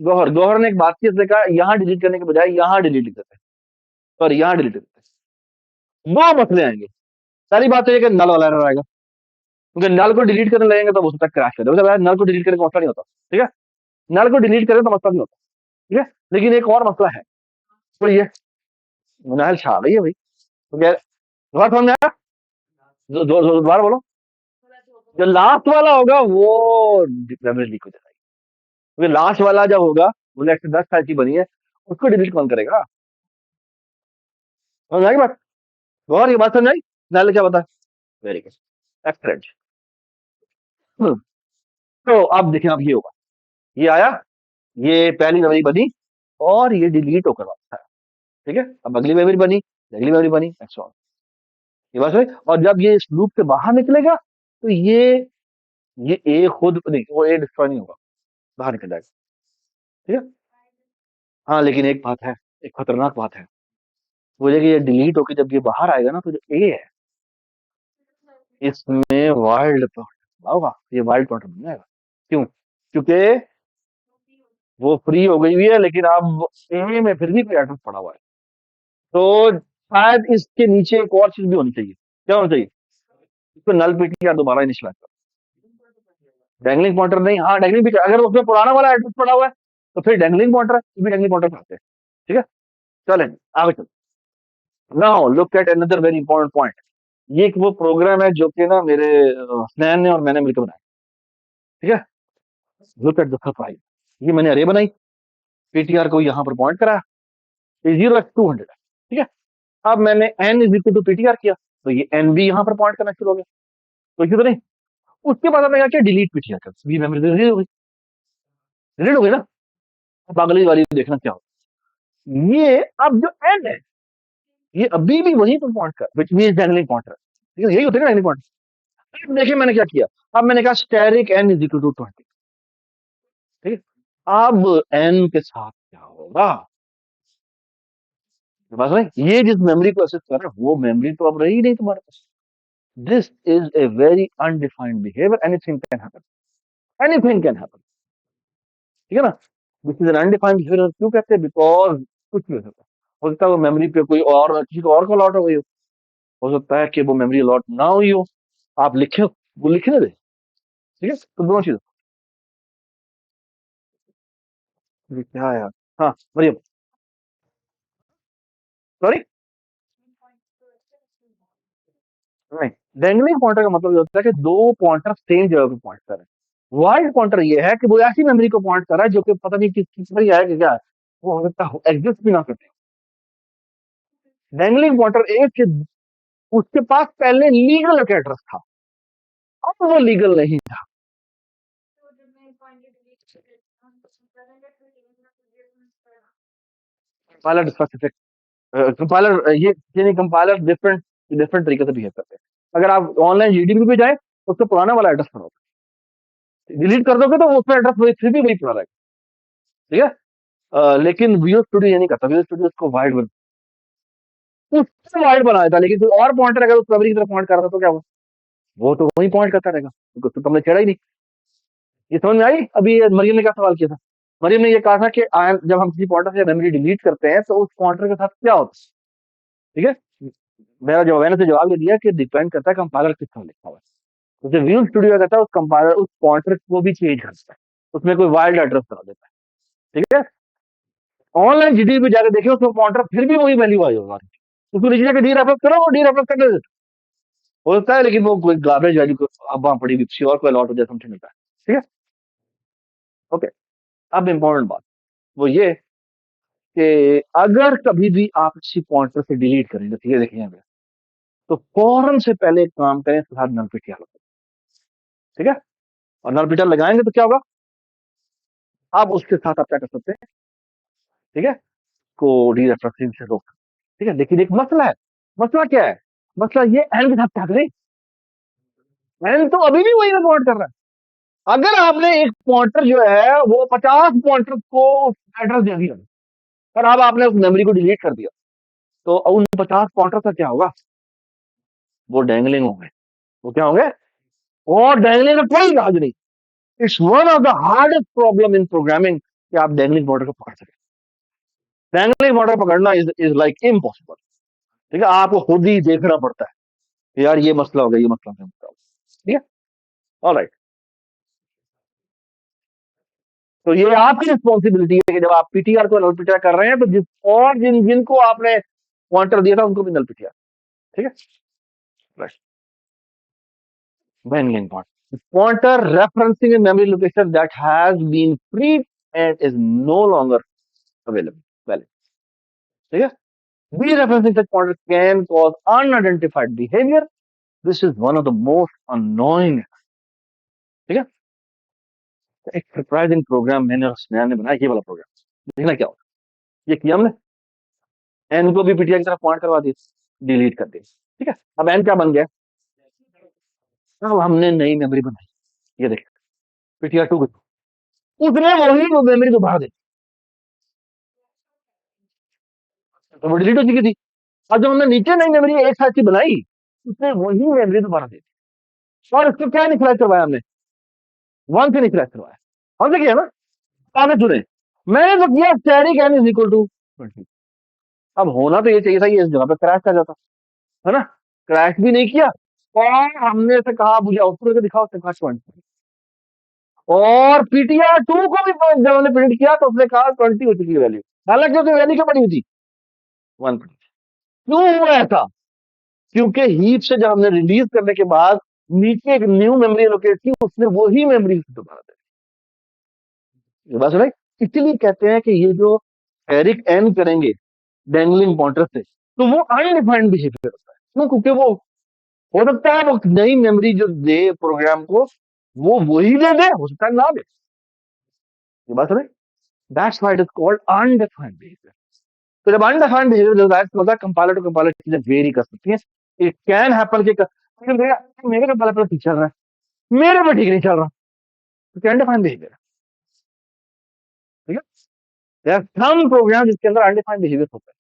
A: गौहर, गौहर ने एक बात की, उसने कहा यहाँ डिलीट करने के बजाय यहाँ डिलीट करते हैं, और यहाँ डिलीट करते हैं, दो मसले आएंगे। पहली बात तो ये कि नल वाला एरर आएगा, क्योंकि नल को डिलीट करने लगेंगे तो हो सकता है क्रैश कर दे, मतलब यार नल को डिलीट करने का मसला नहीं होता, ठीक है, नल को डिलीट करें तो मसला नहीं होता, ठीक है। लेकिन एक और मसला है, तो ये नहल छा गई है भाई, तो क्या दोबारा समझ में आया, दोबारा बोलो। जो लास्ट वाला होगा वो मेमोरी लीक हो जाएगी, क्योंकि लास्ट वाला जब होगा, वो नेक्स्ट 10 साल की बनी है, उसको डिलीट कौन करेगा। समझ आई बात, और ये बात समझ आई, नहल क्या बता, वेरी गुड, एक्सलेंट। तो अब देखें, अब ये होगा, ये आया, ये पहली मेमोरी बनी, और ये डिलीट होकर वापस आया, ठीक है। अब अगली मेमोरी बनी, अगली मेमोरी बनी, एक्सट्रा, ये बात हुई। और जब ये इस लूप से बाहर निकलेगा, तो ये ए खुद नहीं, वो ए डिस्ट्रॉय नहीं होगा, बाहर निकल जाएगा, ठीक है। हाँ, लेकिन एक बात है, एक खतरनाक बात है, वो ये कि ये डिलीट होकर जब ये बाहर आएगा ना, तो जो ए है, इसमें वाइल्ड होगा, ये वाइल्ड पॉइंटर बन जाएगा। क्यों? क्योंकि वो फ्री हो गई हुई है, लेकिन अब ए में फिर भी कोई एड्रेस पड़ा हुआ है, तो शायद इसके नीचे एक और चीज भी होनी चाहिए। क्या होना चाहिए? इसको नल पीटीआर दोबारा इनिशियलाइज कर, डैंगलिंग पॉइंटर नहीं, हाँ डैंगलिंग पीटीआर, अगर उसमें पुराना वाला एड्रेस पड़ा हुआ है तो फिर डैंगलिंग पॉइंटर है, तो भी डैंगलिंग पॉइंटर करते हैं, ठीक है। चलें आगे चल, now look at another very important point. ये एक वो प्रोग्राम है जो कि ना मेरे स्नैन ने और मैंने मिलकर बनाया, ठीक है। लुक एट द सरप्राइज, ये मैंने अरे बनाई, पीटीआर को यहाँ पर पॉइंट करा, ये 0x200 है, ठीक है। अब मैंने N is equal to PTR किया, तो ये एन भी यहाँ पर पॉइंट करना शुरू हो गया, तो इसी तो नहीं। उसके बाद मैंने क्या, डिलीट पीटीआर कर, ये मेमोरी डिलीट हो गई, डिलीट हो गई ना। अब अगली वाली देखना क्या हो, ये अब जो एन है, ये अभी भी वहीं पर पॉइंट कर, विच मीन डैंगलिंग पॉइंटर, ठीक है, यही होता है ना डैंगलिंग पॉइंटर। अब देखिए मैंने क्या किया, अब मैंने कहा asterisk N is equal to 20, ठीक है। अब एन के साथ क्या होगा, बस नहीं, ये जिस मेमोरी को एक्सेस कर रहे हैं वो मेमोरी तो अब रही नहीं तुम्हारे पास। This is a very undefined behaviour, anything can happen, anything can happen, ठीक है ना। This is an undefined behaviour, क्यों कहते हैं, बिकॉज कुछ भी हो सकता है वो मेमोरी पे कोई और किसी को और को अलॉट हो गई हो सकता है कि वो मेमोरी अलॉट ना हुई हो, आप लिखे, वो लिखने दे, ठीक है। तो दोनों चीजें, ये क्या है यार, हाँ मरियम, सॉरी, नहीं, डैंगलिंग पॉइंटर का मतलब ये होता है कि दो पॉइंटर सेम जगह पे पॉइंट कर रहे हैं। वाइल्ड पॉइंटर ये है कि वो ऐसी मेमोरी को पॉइंट कर रहा है जो कि पता नहीं किस किस पर ही है कि क्या है, वो हो सकता है एग्जिस्ट भी ना करते। डैंगलिंग पॉइंटर एक कि उसके पास पहले लीगल एक एड्रेस था, अब वो लीगल नहीं था। कंपाइलर स्पेसिफिक, कंपाइलर ये नहीं, कंपाइलर डिफरेंट डिफरेंट तरीके से बिहेव करते हैं। अगर आप ऑनलाइन जीडीबी पे जाए, उसका पुराना वाला एड्रेस पड़ा होता है, डिलीट कर दोगे तो उसका एड्रेस वही फिर भी वही पड़ा रहेगा, ठीक है। लेकिन विजुअल स्टूडियो ये नहीं करता, विजुअल स्टूडियो उसको वाइड, उससे वाइड बनाया था, लेकिन कोई और पॉइंटर अगर उस मेमोरी की तरफ पॉइंट कर रहा था तो क्या हुआ, वो तो वही पॉइंट करता रहेगा, क्योंकि तो तुमने छेड़ा ही नहीं। ये समझ में आई? अभी ये मरियम ने क्या सवाल किया था, मरियम ने ये कहा था कि जब हम किसी पॉइंटर से मेमोरी डिलीट करते हैं तो उस पॉइंटर के साथ क्या होता है, ठीक है। मेरा जो मैंने से जवाब ये दिया कि डिपेंड करता है कंपाइलर किस तरह लिखा हुआ है। तो जो विजुअल स्टूडियो कहता है उस कंपाइलर उस पॉइंटर को भी चेंज करता है, उसमें कोई वाइल्ड एड्रेस बना देता है, ठीक है। ऑनलाइन जीडी पे जाकर देखिए, उसमें पॉइंटर फिर भी वही वैल्यू आई होगा, उसको नीचे जाकर डी रेफरेंस करो, वो डी रेफरेंस कर देते हो सकता है, लेकिन वो कोई गार्बेज वैल्यू को अब वहां पड़ी किसी और को अलॉट हो जाए, समथिंग मिलता है, ठीक है। ओके, अब इंपॉर्टेंट बात वो ये कि अगर कभी भी आप किसी पॉइंटर से डिलीट करेंगे, ठीक है, देखिए यहाँ पे, तो फौरन से पहले एक काम करें, फिलहाल नल पिटिया लगाएं, ठीक है। और नल पिटिया लगाएंगे तो क्या होगा, आप उसके साथ आप क्या कर सकते हैं, ठीक है, को रीरेफरेंसिंग से रोक। ठीक है, लेकिन एक मसला है। मसला क्या है? मसला ये एन के साथ क्या करें? एन तो अभी भी वही रिकॉर्ड कर रहा है। अगर आपने एक पॉइंटर जो है वो 50 पॉइंटर को एड्रेस दे दिया और अब आपने उस मेमोरी को डिलीट कर दिया, तो उन 50 पॉइंटर का क्या होगा? वो डैंगलिंग होंगे। वो क्या होंगे? और डैंगलिंग का कोई इलाज नहीं। It's one of the hardest problem in programming कि आप डैंगलिंग बॉर्डर को पकड़ सकें। डैंगलिंग बॉर्डर पकड़ना इज लाइक इम्पॉसिबल। ठीक है, आपको खुद ही देखना पड़ता है यार, ये मसला हो गया, ये मसला हो गया। ठीक है, ऑलराइट। तो ये आपकी रिस्पॉन्सिबिलिटी है कि जब आप पीटीआर को नल पीटीआर कर रहे हैं तो जिनको आपने पॉइंटर दिया था उनको भी नल पीटीआर। ठीक है, right. Wangling point. Pointer referencing a memory location that has been freed and is no longer available. Valid. ठीक है? Dereferencing such pointers can cause unidentified behavior. This is one of the most annoying. ठीक है? एक surprising programme मैंने और स्नेहा ने बनाया, ये वाला प्रोग्राम। देखना क्या होगा। ये किया हमने, एन को भी पीटीआर की तरफ पॉइंट करवा दिया, डिलीट कर दिया। ठीक है, अब एन क्या बन गया? अब हमने नई मेमोरी बनाई। ये देख, पीटीआर टू, उसने वही मेमोरी दोबारा दी, तो वो डिलीट हो चुकी थी। और जब हमने नीचे नई मेमोरी एक साथ की बनाई, उसने वही मेमोरी दोबारा दे दी। और इसको क्या निकला करवाया हमने? वन से निकला करवाया। हमने किया ना, आपने सुने, मैंने तो किया static N is equal to 20। अब होना तो ये चाहिए था, ये इस जगह पे क्रैश कर जाता है ना। क्रैश भी नहीं किया, और हमने से कहा मुझे आउटपुट करके दिखाओ, उसने कहा 20। और पीटीआर टू को भी जब हमने प्रिंट किया तो उसने कहा 20 हो चुकी है वैल्यू, हालांकि उसकी वैल्यू क्या पड़ी हुई थी? 1। क्यों हुआ ऐसा? क्योंकि हीप से जब हमने रिलीज करने के बाद नीचे एक न्यू मेमोरी लोकेट की, उसने वही मेमोरी दोबारा दे दी। ये बात सुनाई। इसलिए कहते हैं कि ये जो एरिक एन करेंगे डैंगलिंग पॉइंटर से, तो वो अनडिफाइंड बिहेवियर होता है। क्यों? क्योंकि वो हो सकता है वो नई मेमोरी जो दे प्रोग्राम को, वो वही दे हो सकता है ना दे। ये बात सुनाई। That's why it is called undefined behaviour. तो जब अनडिफाइंड बिहेवियर होता है तो मतलब कंपाइलर टू कंपाइलर चीजें वेरी कर सकती हैं। इट कैन हैपन कि मेरे कंपाइलर पर ठीक चल रहा है, मेरे पे ठीक नहीं चल रहा, तो क्या अनडिफाइंड बिहेवियर है। ठीक है, सम प्रोग्राम जिसके अंदर अनडिफाइंड बिहेवियर होता है।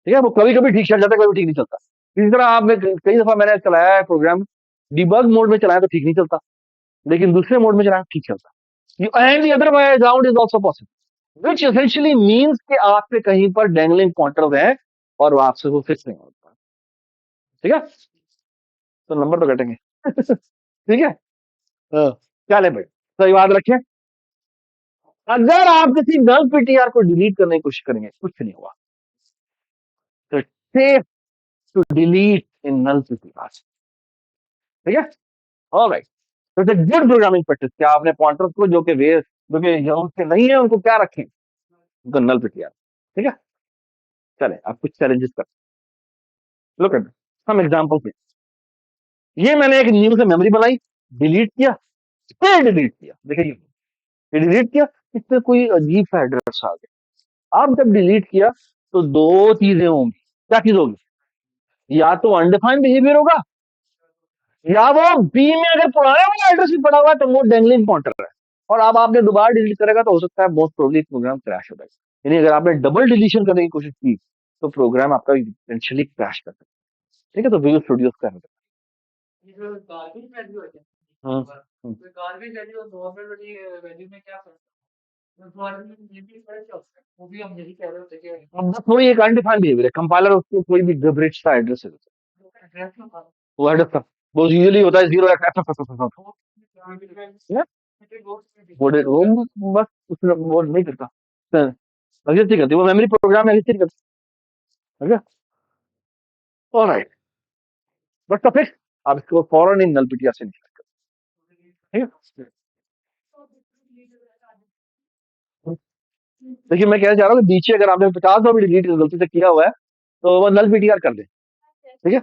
A: ठीक है, वो कभी कभी ठीक चल जाता है, कभी ठीक नहीं चलता। इसी तरह आपने कई दफा मैंने चलाया है प्रोग्राम, डिबग मोड में चलाया तो ठीक नहीं चलता, लेकिन दूसरे मोड में चलाया तो ठीक चलता। And the other way around is also possible, which essentially means कि आपके कहीं पर डैंगलिंग पॉइंटर है और वो आपसे वो फिक्स नहीं होता। ठीक है, तो नंबर तो कटेंगे। ठीक है, हाँ, चले भाई, सही बात रखें। अगर आप किसी नल पीटीआर को डिलीट करने की कोशिश करेंगे, कुछ नहीं हुआ, तो safe to delete in null PTR. ठीक है, ऑलराइट। तो इट्स गुड प्रोग्रामिंग प्रैक्टिस क्या आपने पॉइंटर्स को जो कि वे जो कि जरूरत के नहीं है उनको क्या रखें, उनको नल पीटीआर। ठीक है, चले आप कुछ चैलेंजेस कर लो कर हम एग्जाम्पल पे। ये मैंने एक न्यू से मेमोरी बनाई, डिलीट किया, फिर डिलीट किया। देखिए ये डिलीट किया, इसमें कोई अजीब सा एड्रेस आ गया। आप जब डिलीट किया तो दो चीजें होंगी। क्या चीज होगी? या तो अनडिफाइंड बिहेवियर होगा, या वो बी में अगर पुराने वाला एड्रेस भी पड़ा हुआ है तो वो डेंगलिंग पॉइंटर है। और अब आपने दोबारा डिलीट करेगा तो हो सकता है मोस्ट प्रोबेबली प्रोग्राम क्रैश हो जाएगा। यानी अगर आपने डबल डिलीशन करने की कोशिश की तो प्रोग्राम आपका इवेंचुअली क्रैश कर सकता है। ठीक है, तो विजुअल स्टूडियो कर सकते हैं। अब बस वही एक अनडिफाइंड बिहेवियर है, कंपाइलर उसको कोई भी गिबरिश सा एड्रेस है, वो एड्रेस का वो यूजुअली होता है 0 वो बस उसने वो नहीं करता, एग्जिस्ट करती, वो मेमोरी प्रोग्राम एग्जिस्ट करती। ठीक है, ऑलराइट। बट तो फिर आप इसको फौरन इन नल पीटीआर से निकाल। ठीक है, देखिए मैं कहना चाह रहा हूँ कि नीचे अगर आपने 50 भी डिलीट गलती से किया हुआ है तो वो नल पीटीआर कर दे। ठीक है,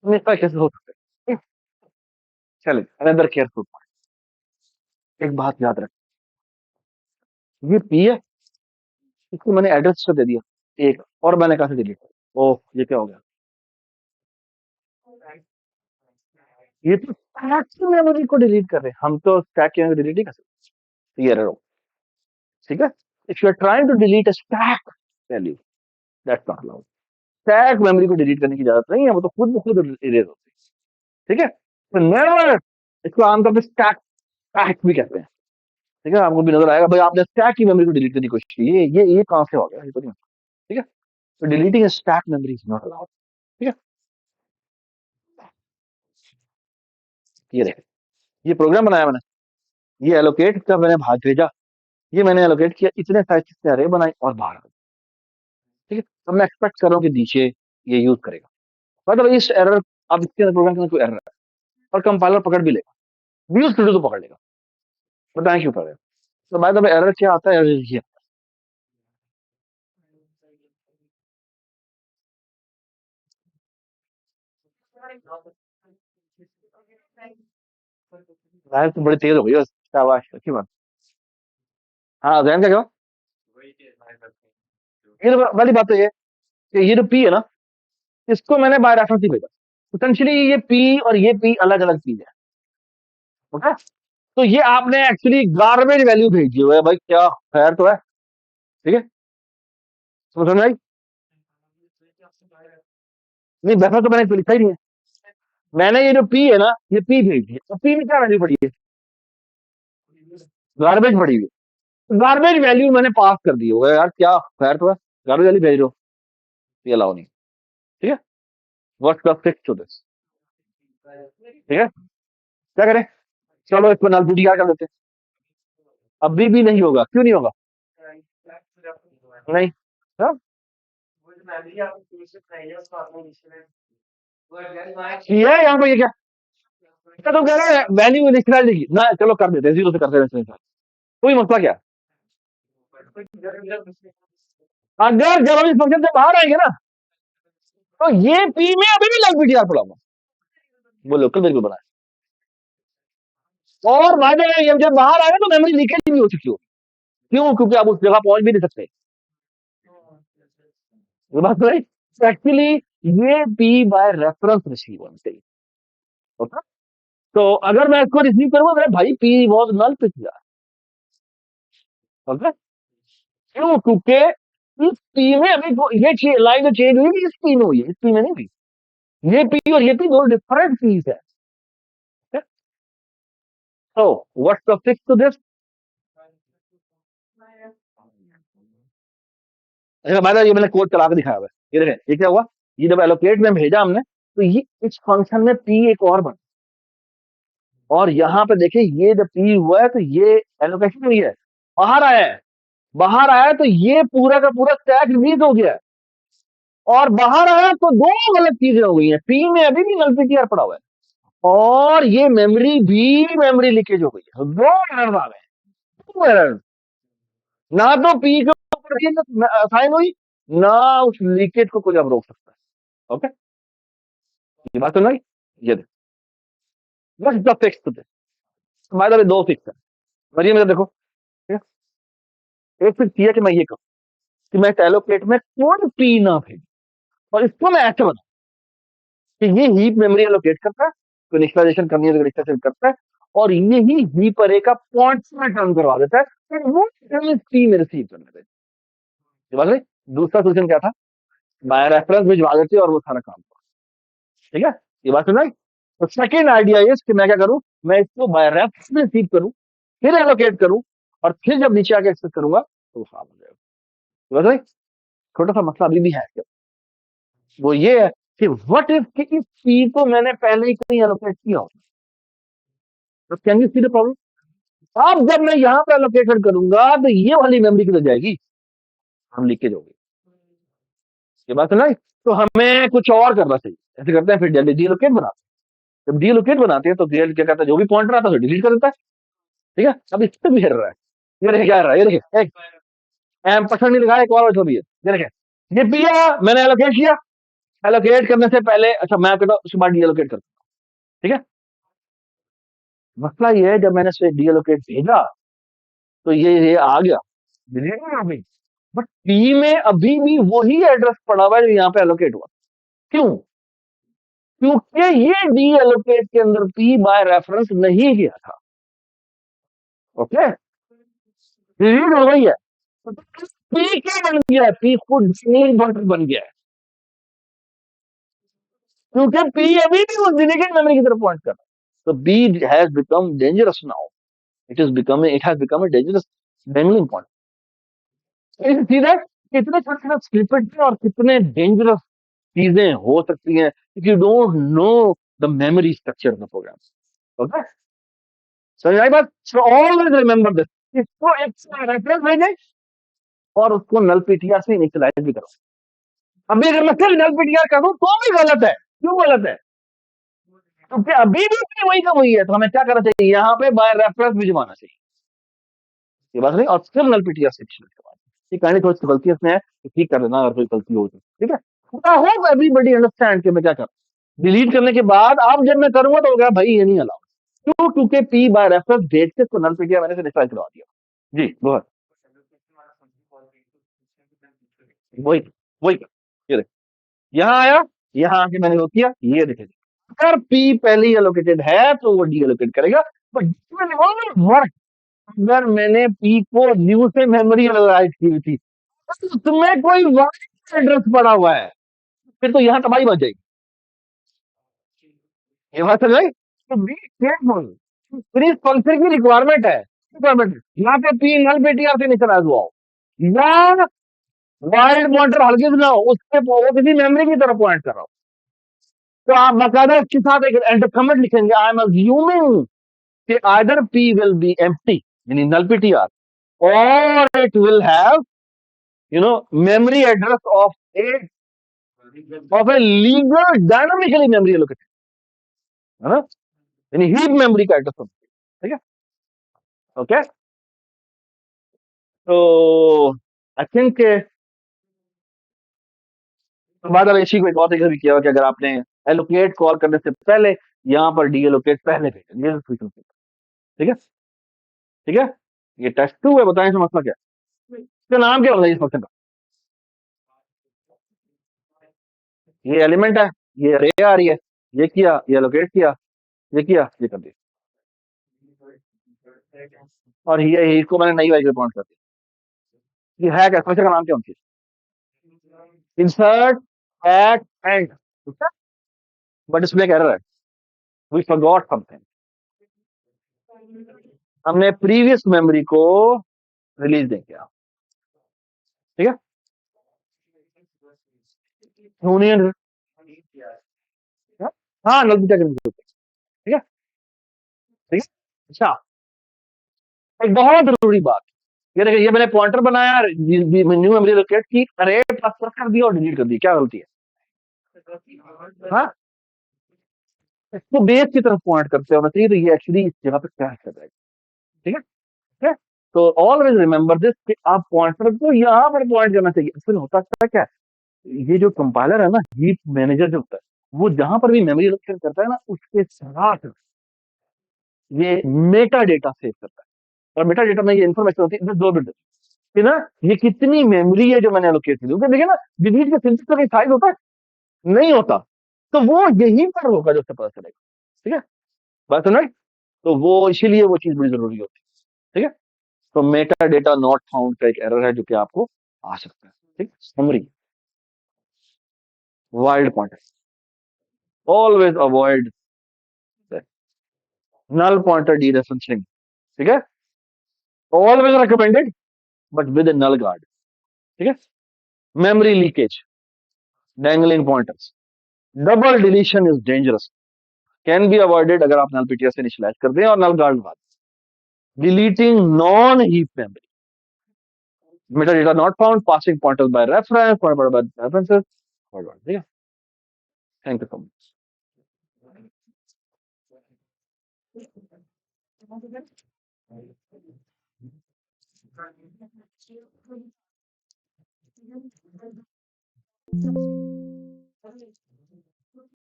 A: इसका कैसे हो सकता है? चलिए अनदर केयरफुल पॉइंट, एक बात याद रख, ये पी है, इसको मैंने एड्रेस तो दे दिया एक, और मैंने कहा से डिलीट, ओह ये क्या हो गया, ये तो स्टैक की मेमोरी को डिलीट कर रहे हैं, हम तो स्टैक की मेमोरी डिलीट नहीं कर सकते, ये एरर हो, ठीक है। If you are trying to delete a stack value, that's not allowed. Stack memory को डिलीट करने की इजाजत नहीं है, वो तो खुद ब खुद इरेज होती है, ठीक है। तो नेवर, इसको आमतौर पर स्टैक स्टैक भी कहते हैं, ठीक है। आपको भी नजर आएगा भाई आपने स्टैक की मेमोरी को डिलीट करने की कोशिश की, ये कहां से हो गया, ये तो नहीं, ठीक है। तो deleting stack memory is not allowed, ठीक है। ये देखें, ये प्रोग्राम बनाया मैंने, ये एलोकेट का मैंने भाग भेजा, ये मैंने एलोकेट किया, इतने सारे चीजें अरे बनाई और बाहर आ गई, ठीक है। तो मैं एक्सपेक्ट कर रहा हूँ कि नीचे ये यूज करेगा, मतलब इस एरर, अब इसके अंदर प्रोग्राम के अंदर कोई एरर है और कंपाइलर पकड़ भी लेगा, यूज टू डू तो पकड़ लेगा, बताएं क्यों पकड़ेगा। तो बाय द वे एरर क्या आता है, एरर ये लाइफ तो बड़ी तेज हो गई है, शाबाश अच्छी बात। हाँ जैन क्या कहो, ये तो वाली बात तो ये है कि ये जो पी है ना, इसको मैंने बाय रेफरेंस ही भेजा, पोटेंशियली ये पी और ये पी अलग अलग चीज है, ओके। तो ये आपने एक्चुअली गार्बेज वैल्यू भेजी हुई है भाई, क्या खैर तो है, ठीक है। समझ में आई, नहीं वैसा तो मैंने लिखा ही नहीं है, मैंने ये जो पी है ना, ये पी भेजी है, तो पी में क्या वैल्यू पड़ी है, गार्बेज पड़ी हुई है, गार्बेज वैल्यू मैंने पास कर दी होगा यार, क्या खैर तो है, गार्बेज वैल्यू भेज दो, ये अलाउ नहीं, ठीक है। What's the fix to this, ठीक है, क्या करें, चलो इसको नल कर देते हैं, अभी भी नहीं होगा, क्यों नहीं होगा, नहीं, हाँ? ये है यहाँ पे, ये क्या, इसका तो कह रहा है वैल्यू लिखना चाहिए ना, चलो कर देते हैं, जीरो से करते हैं, कोई मसला क्या, अगर जब हम इस फंक्शन से बाहर आएंगे ना, तो ये पी में अभी भी लग पीटीआर पड़ा हुआ, वो लोकल बिल्कुल बना है, और बाद में जब बाहर आएगा तो मेमोरी लीकेज भी हो चुकी हो, क्यों, क्योंकि आप उस जगह पहुंच भी नहीं सकते, ये बात तो है। एक्चुअली ये पी बाय रेफरेंस रिसीव होनी चाहिए, ओके। तो अगर मैं इसको रिसीव करूंगा मेरे भाई P was null PTR, okay, क्यों, क्योंकि इस पी में अभी ये लाइन जो चेंज हुई इस पी में हुई है, इस पी में नहीं हुई, ये पी और ये पी दो डिफरेंट पीस है, तो what's the fix to this, अच्छा मैंने ये मैंने कोड चला के दिखाया हुआ है, ये देखें ये क्या हुआ, ये जब एलोकेट में भेजा हमने, तो ये इस फंक्शन में पी एक और बना, और यहाँ पे देखिए ये जब पी हुआ है तो ये एलोकेशन हुई है, बाहर आया है, बाहर आया तो ये पूरा का पूरा स्टैक रिलीज हो गया है, और बाहर आया तो दो गलत चीजें हो गई हैं, पी में अभी भी नल पीटीआर पड़ा हुआ है, और ये मेमोरी भी मेमोरी लीकेज हो गई है, तो दो एरर आ गए, दो एरर, ना तो पी के ऊपर साइन हुई, ना उस लीकेज को कोई अब रोक सकता है, ओके। ये बात तो नहीं, ये बस द फिक्स तो बाय द वे दो फिक्स है, मरिए मेरा देखो, ठीक है? एक फिक्स किया कि मैं ये कहूँ कि मैं एलोकेट में कोई पी ना भेज, और इसको मैं ऐसे बता कि ये हीप मेमोरी एलोकेट करता है, तो इनिशियलाइजेशन करनी है तो इनिशियलाइजेशन करता है, और ये ही हीप अरे का पॉइंट में टर्न करवा देता है, फिर वो पी में रिसीव करने देता है, बात नहीं। दूसरा सोल्यूशन क्या था, बाय रेफरेंस भिजवा देते और वो सारा काम, ठीक है, ये बात सुना। तो सेकेंड आइडिया इज कि मैं क्या करूं, मैं इसको बाय रेफरेंस में रिसीव करूं, फिर एलोकेट करूं, और फिर जब नीचे आके एक्सेस करूंगा तो वो काम हो जाएगा, ये बात नहीं। छोटा सा मसला अभी भी है, वो ये है कि व्हाट इफ कि इस पी को मैंने पहले ही कहीं एलोकेट किया हो, तो can you see the problem, अब जब मैं यहाँ पे एलोकेशन करूंगा तो ये वाली मेमोरी किधर जाएगी, हम लीकेज होगी, ये बात सुना। तो हमें कुछ और करना चाहिए, ऐसे करते हैं फिर डीलोकेट बनाते हैं, जब डीलोकेट बनाते हैं तो क्या कहता है, जो भी पॉइंटर आता है डिलीट कर देता है, ठीक है। अब इससे भी हेर रहा है, ये देखिए क्या रहा है, ये देखिए एक एम पसंद नहीं लगाया, एक और भी है, ये देखिए, ये पिया मैंने एलोकेट किया, एलोकेट करने से पहले, अच्छा मैं कहता हूँ उसके बाद डीएलोकेट करता हूँ, ठीक है। मसला ये है, जब मैंने उसे डीएलोकेट भेजा तो ये आ गया, डिलीट नहीं हो गई, बट पी में अभी भी वही एड्रेस पड़ा हुआ है जो यहाँ पे एलोकेट हुआ। क्यों? क्योंकि ये डी एलोकेट के अंदर पी बाय रेफरेंस नहीं गया था। ओके, डिलीट हो गई है, तो पी क्या बन गया है? पी खुद बन गया है, क्योंकि पी अभी भी उस डेडिकेट मेमोरी की तरफ पॉइंट कर रहा है। तो B has become dangerous now, it has become a dangerous dangling point. See that कितने छोटे छोटे स्निपेट और कितने डेंजरस चीजें हो सकती हैं if you don't know the memory structure of the program. Okay, समझ आई बात? सो ऑलवेज रिमेंबर दिस, इसको एक रेफरेंस भेजें और उसको नल पीटीआर से इनिशियलाइज भी करो। अभी अगर मैं सिर्फ नल पीटीआर करूं तो भी गलत है। क्यों गलत है? क्योंकि अभी भी वही का वही है, तो हमें क्या करना चाहिए, यहाँ पे बाय रेफरेंस भिजवाना चाहिए, ये बात नहीं, और फिर नल पीटीआर से इनिशियलाइज करवाना। ये कहानी थोड़ी सी गलती इसमें है, तो ठीक कर देना अगर कोई गलती हो तो, ठीक है। आई होप एवरीबडी अंडरस्टैंड कि मैं क्या कर, डिलीट करने के बाद अब जब मैं करूंगा तो होगा भाई ये नहीं अलाउड। क्यों? क्योंकि पी बाय रेफरेंस भेज के इसको नल पीटीआर मैंने से इनिशियलाइज करवा दिया। जी बहुत, वही वही, ये देख, यहाँ आया, यहाँ आके मैंने वो किया, ये देखे, अगर पी पहले ही एलोकेटेड है तो वो डी एलोकेट करेगा, बट वर्क अगर मैंने पी को न्यू से मेमोरी एनालाइज की हुई थी, तो उसमें कोई वाइड एड्रेस पड़ा हुआ है, फिर तो यहाँ तबाही बच जाएगी। ये बात समझ आई? तो बी केयरफुल, फिर इस फंक्शन की रिक्वायरमेंट है, रिक्वायरमेंट यहाँ पे पी नल पेटीआर से निकल हुआ हो, या वाइड पॉइंटर हल्के से ना हो, उसके वो किसी मेमोरी की तरफ पॉइंट कर रहा हो, तो आप बाकायदा इसके साथ एक एंटर कमेंट लिखेंगे, आई एम अज्यूमिंग कि either P will be empty यानी नल PTR, or it will have memory address of a legal dynamically memory allocated, है ना, यानी हीप मेमोरी का एड्रेस होता है, ठीक है। ओके, तो आई थिंक बाद अब इसी को एक और तरीके से भी किया हुआ कि अगर आपने एलोकेट कॉल करने से पहले यहाँ पर डी एलोकेट पहले भेजा, ये ठीक है, ठीक है। ये टेस्ट 2 है, बताएं इसका मसला क्या है, इसका नाम क्या होता है इस फंक्शन का? ये एलिमेंट है, ये रे आ रही है, ये किया, ये एलोकेट किया, ये किया, ये कर दिया, और ये इसको मैंने नई वाली पॉइंट कर दिया। ये है क्या फंक्शन का नाम, क्या होती है? इंसर्ट एट एंड, बट इसमें एक एरर है, वी फॉरगॉट समथिंग, हमने प्रीवियस मेमोरी को रिलीज नहीं किया, ठीक है। यूनियन, हाँ गलती क्या करनी होती है, ठीक है, ठीक है। अच्छा, एक बहुत जरूरी बात, ये देखिए, ये मैंने पॉइंटर बनाया, न्यू मेमोरी लोकेट की, अरे प्लस प्लस कर दिया और डिलीट कर दिया, क्या गलती है? हाँ, इसको बेस की तरफ पॉइंट करते होना चाहिए, तो ये एक्चुअली इस जगह पे क्या कर रहा है, ठीक है, ठीक है। तो ऑलवेज रिमेंबर दिस कि आप पॉइंटर को यहाँ पर पॉइंट करना चाहिए। फिर होता क्या है, ये जो कंपाइलर है ना, हीप मैनेजर जो होता है, वो जहां पर भी मेमोरी लोकेशन करता है ना, उसके साथ ये मेटा डेटा सेव करता है, और मेटा डेटा में ये इन्फॉर्मेशन होती है, दो बिट कि ना ये कितनी मेमोरी है जो मैंने एलोकेट की, क्योंकि देखिए ना डिलीट के सिंथेसिस का साइज होता है, नहीं होता, तो वो यहीं पर होगा जो उससे पता चलेगा, ठीक है, बात सुन रहे? तो वो इसीलिए वो चीज बड़ी जरूरी होती है, ठीक है। तो मेटा डेटा नॉट फाउंड का एक एरर है जो कि आपको आ सकता है, ठीक, summary, wild pointer, always avoid null pointer dereferencing, ठीक है, always recommended but with null guard, ठीक है। Memory leakage, dangling pointers, double deletion is dangerous, can be avoided अगर आप नल पीटीआर से इनिशियलाइज कर दें और नल गार्ड लगा दें। Deleting non heap memory, meta data not found, passing pointers by reference, pointer by references, ठीक है। Thank you so much.